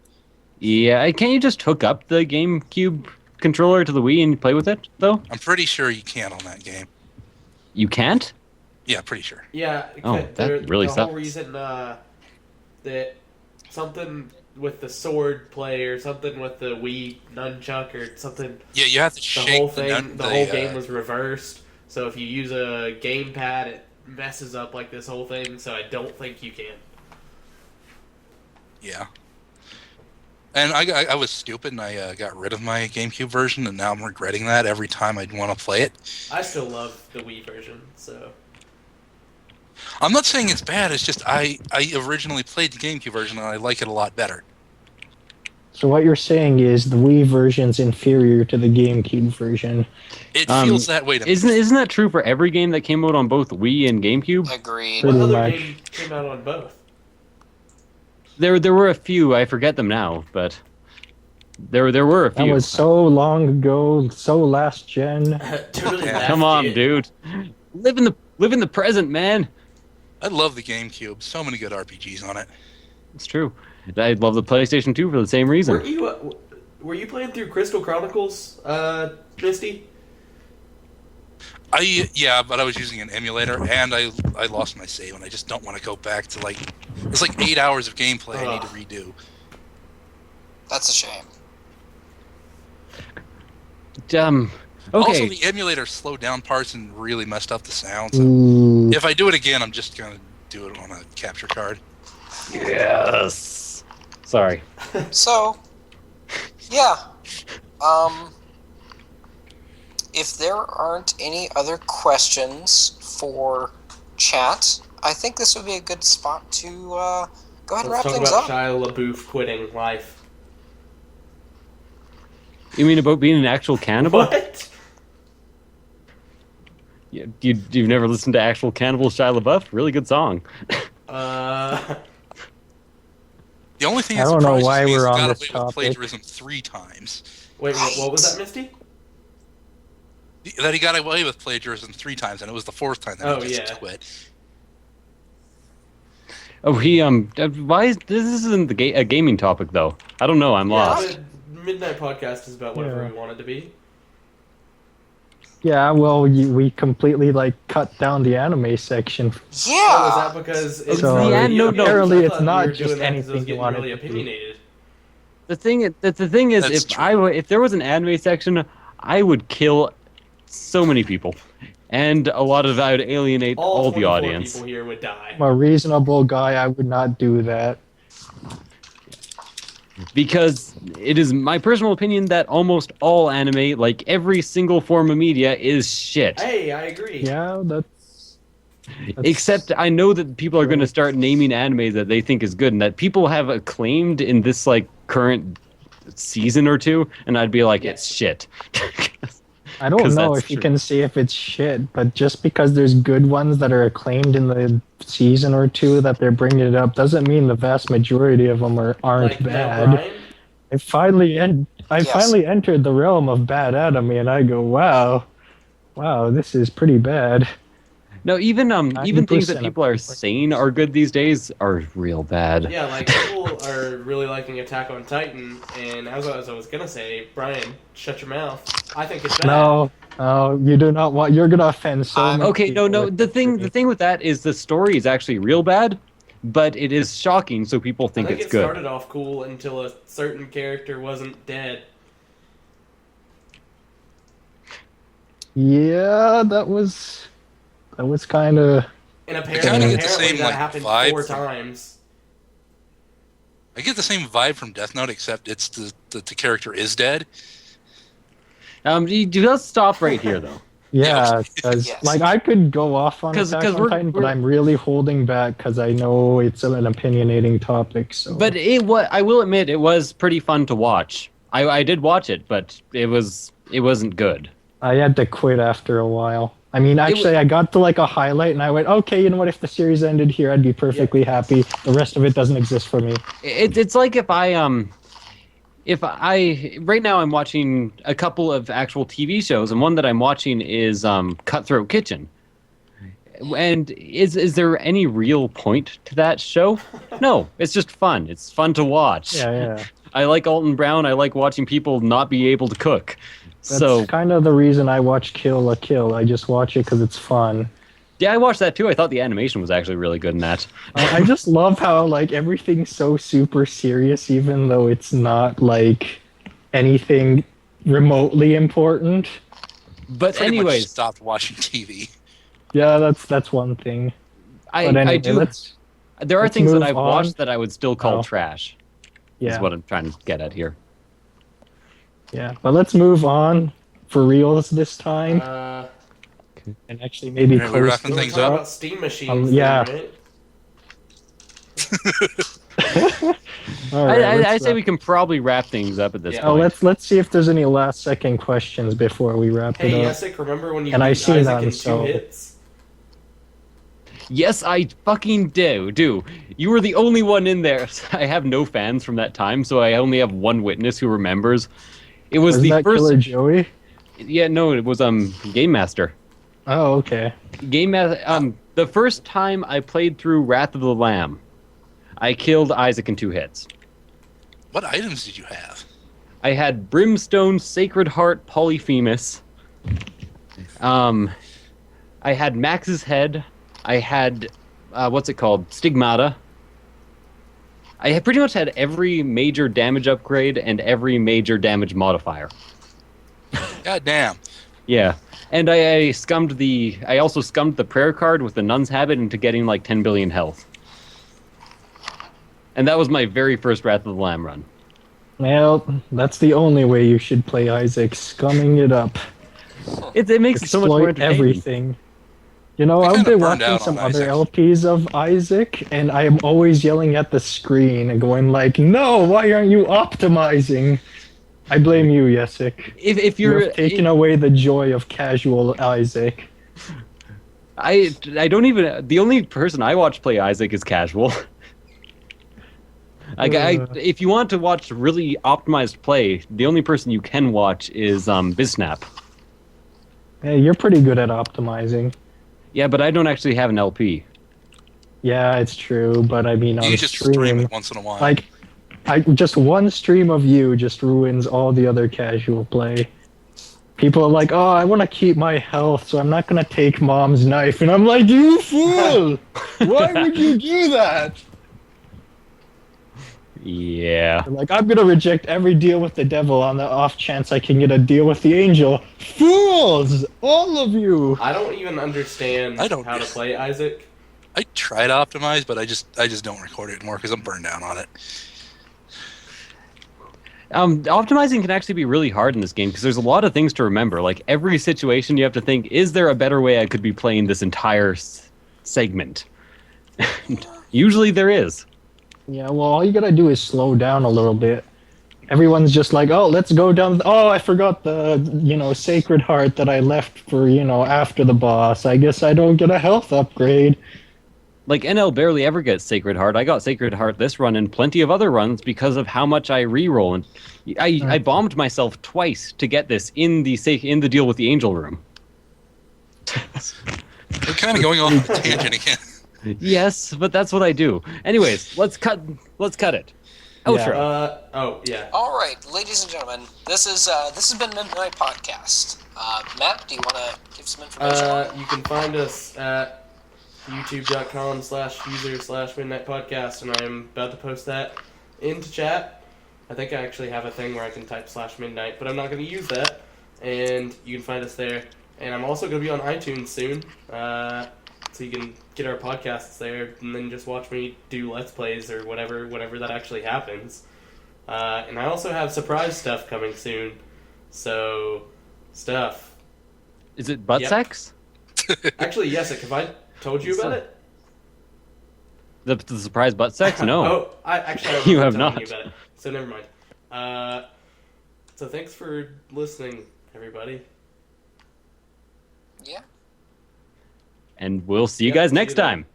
Yeah, can't you just hook up the GameCube controller to the Wii and play with it though? I'm pretty sure you can on that game. You can't. Yeah, pretty sure. Yeah. Oh, that really the sucks. whole reason that something with the sword play or something with the Wii nunchuck or something. Yeah, you have to The shake whole thing, the whole game uh, was reversed. So if you use a gamepad, it messes up like this whole thing. So I don't think you can. Yeah. And I was stupid and I got rid of my GameCube version, and now I'm regretting that every time I'd want to play it. I still love the Wii version. So I'm not saying it's bad, it's just I originally played the GameCube version and I like it a lot better. So what you're saying is the Wii version's inferior to the GameCube version. It feels that way to me. Isn't that true for every game that came out on both Wii and GameCube? Agreed. Pretty what other much. game came out on both? There were a few. I forget them now, but there were a few. That was so long ago, so last gen. Totally Yeah. last Come on, gen. dude. Live in the present, man. I love the GameCube. So many good RPGs on it. It's true. I love the PlayStation 2 for the same reason. Were you playing through Crystal Chronicles, Misty? Yeah, but I was using an emulator and I lost my save and I just don't want to go back to it's like 8 hours of gameplay I need to redo. That's a shame. Also, Okay. the emulator slowed down parts and really messed up the sound. So Ooh. if I do it again, I'm just gonna do it on a capture card. Yes. Sorry. So, yeah. If there aren't any other questions for chat, I think this would be a good spot to go ahead and wrap Let's talk things about up. Shia LaBeouf quitting life. You mean about being an actual cannibal? What? You've never listened to actual Cannibal Shia LaBeouf? Really good song. The only thing I that don't know surprises why me is we're he on got this away with topic. plagiarism 3 times. Wait, what was that, Misty? That he got away with plagiarism 3 times, and it was the 4th time that Oh, he just yeah. quit. Oh, why is this isn't a gaming topic though? I don't know. I'm lost. The Midnight Podcast is about whatever Yeah. we want it to be. Yeah, well, we completely cut down the anime section. Oh, is Yeah. that because it's So, really, no, apparently I it's thought not we were just doing that 'cause it was anything you getting want it really to be. opinionated. The thing is, That's if there was an anime section, I would kill so many people, and a lot of I would alienate all the 24 audience. people here would die. I'm a reasonable guy. I would not do that. Because it is my personal opinion that almost all anime, like every single form of media, is shit. Hey, I agree. Yeah, that's Except I know that people are going to start naming anime that they think is good and that people have acclaimed in this current season or two, and I'd be like, it's shit. I don't 'Cause know that's if you true. can say if it's shit, but just because there's good ones that are acclaimed in the season or two that they're bringing it up doesn't mean the vast majority of them aren't Like, now, bad. Brian, I finally Yes. finally entered the realm of bad anime, and I go, wow, this is pretty bad. No, even things that 90% people are saying are good these days are real bad. Yeah, like people are really liking Attack on Titan, and as I was gonna say, Brian, shut your mouth. I think it's bad. No, you do not want. You're gonna offend so many Okay, people no. with The this thing stream. with that is the story is actually real bad, but it is shocking, so people I think think it's it good. started off cool until a certain character wasn't dead. Yeah, that was kind of. And I apparently, kinda get the same, that like, happened vibe 4 from- times. I get the same vibe from Death Note, except it's the character is dead. You just stop right here, though. Yeah, because Yes. like I could go off on 'Cause Attack on we're- Titan, but we're- I'm really holding back because I know it's an opinionating topic. So, But I will admit, it was pretty fun to watch. I did watch it, but it wasn't good. I had to quit after a while. I mean, actually, I got to like a highlight, and I went, okay, you know what? If the series ended here, I'd be perfectly happy. The rest of it doesn't exist for me. It's like if I right now I'm watching a couple of actual TV shows, and one that I'm watching is Cutthroat Kitchen. And is there any real point to that show? No, it's just fun. It's fun to watch. Yeah. I like Alton Brown. I like watching people not be able to cook. That's So kind of the reason I watch Kill la Kill. I just watch it because it's fun. yeah, I watched that too. I thought the animation was actually really good in that. I just love how like everything's so super serious, even though it's not like anything remotely important. But Pretty much anyways, stopped watching TV. Yeah, that's one thing. I But anyway, do. let's There are let's things that move I've on. watched that I would still call Oh. trash. yeah. Is what I'm trying to get at here. Yeah, but let's move on for reals this time, and actually maybe Alright, we're close wrapping things things Talk up. about Steam machines. yeah. then, right? All right, I let's say wrap- we can probably wrap things up at this Yeah. Oh, point. let's see if there's any last second questions before we wrap Hey, it up. Yesik, remember when you And I beat see Isaac none, in 2 so- hits? Yes, I fucking do. You were the only one in there. I have no fans from that time, so I only have one witness who remembers. It was Wasn't the that first. Killer Joey? Yeah, no, it was Game Master. Oh, okay. The first time I played through Wrath of the Lamb, I killed Isaac in 2 hits. What items did you have? I had Brimstone, Sacred Heart, Polyphemus. I had Max's Head. I had what's it called? Stigmata. I had pretty much had every major damage upgrade and every major damage modifier. God damn. Yeah. And I also scummed the prayer card with the nun's habit into getting like 10 billion health. And that was my very first Wrath of the Lamb run. Well, that's the only way you should play Isaac, scumming it up. It makes it so much more Exploit entertaining. everything. You know, I I've kinda been burned watching out some on other Isaac. LPs of Isaac, and I am always yelling at the screen and going like, "No, why aren't you optimizing?" I blame you, Yesik. If You're taking away the joy of casual Isaac. I don't even. The only person I watch play Isaac is casual. If you want to watch really optimized play, the only person you can watch is Biznap. Hey, you're pretty good at optimizing. Yeah, but I don't actually have an LP. Yeah, it's true, but I mean on You just stream stream, it once in a while. like, just one stream of you just ruins all the other casual play. People are like, "Oh, I want to keep my health, so I'm not gonna take mom's knife," and I'm like, "You fool! Why would you do that?" Yeah. They're like, "I'm gonna reject every deal with the devil on the off chance I can get a deal with the angel." Fools, all of you! I don't even understand I don't- how to play Isaac. I try to optimize, but I just don't record it anymore because I'm burned down on it. Optimizing can actually be really hard in this game because there's a lot of things to remember. Like every situation, you have to think: is there a better way I could be playing this entire segment? Usually, there is. Yeah, well, all you gotta do is slow down a little bit. Everyone's just like, "Oh, let's go down. Oh, I forgot the, Sacred Heart that I left for, after the boss. I guess I don't get a health upgrade." Like NL barely ever gets Sacred Heart. I got Sacred Heart this run and plenty of other runs because of how much I reroll. And I bombed myself twice to get this in the deal with the Angel Room. We're kind of going off a tangent again. Yes, but that's what I do. Anyways, let's cut it. Outro. Yeah. All right, ladies and gentlemen, this has been Midnight Podcast. Matt, do you want to give some information? You can find us at youtube.com/user/midnight podcast, and I'm about to post that into chat. I think I actually have a thing where I can type /midnight, but I'm not going to use that. And you can find us there. And I'm also going to be on iTunes soon, so you can get our podcasts there, and then just watch me do Let's Plays or whatever that actually happens. And I also have surprise stuff coming soon. So, stuff. Is it butt Yep. sex? Actually, yes, have I told you about it? The surprise butt sex? No. Oh, I You remember have telling not. you about it. So never mind. So thanks for listening, everybody. Yeah. And we'll see you Yep, guys see next you then. time.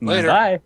Later. Bye.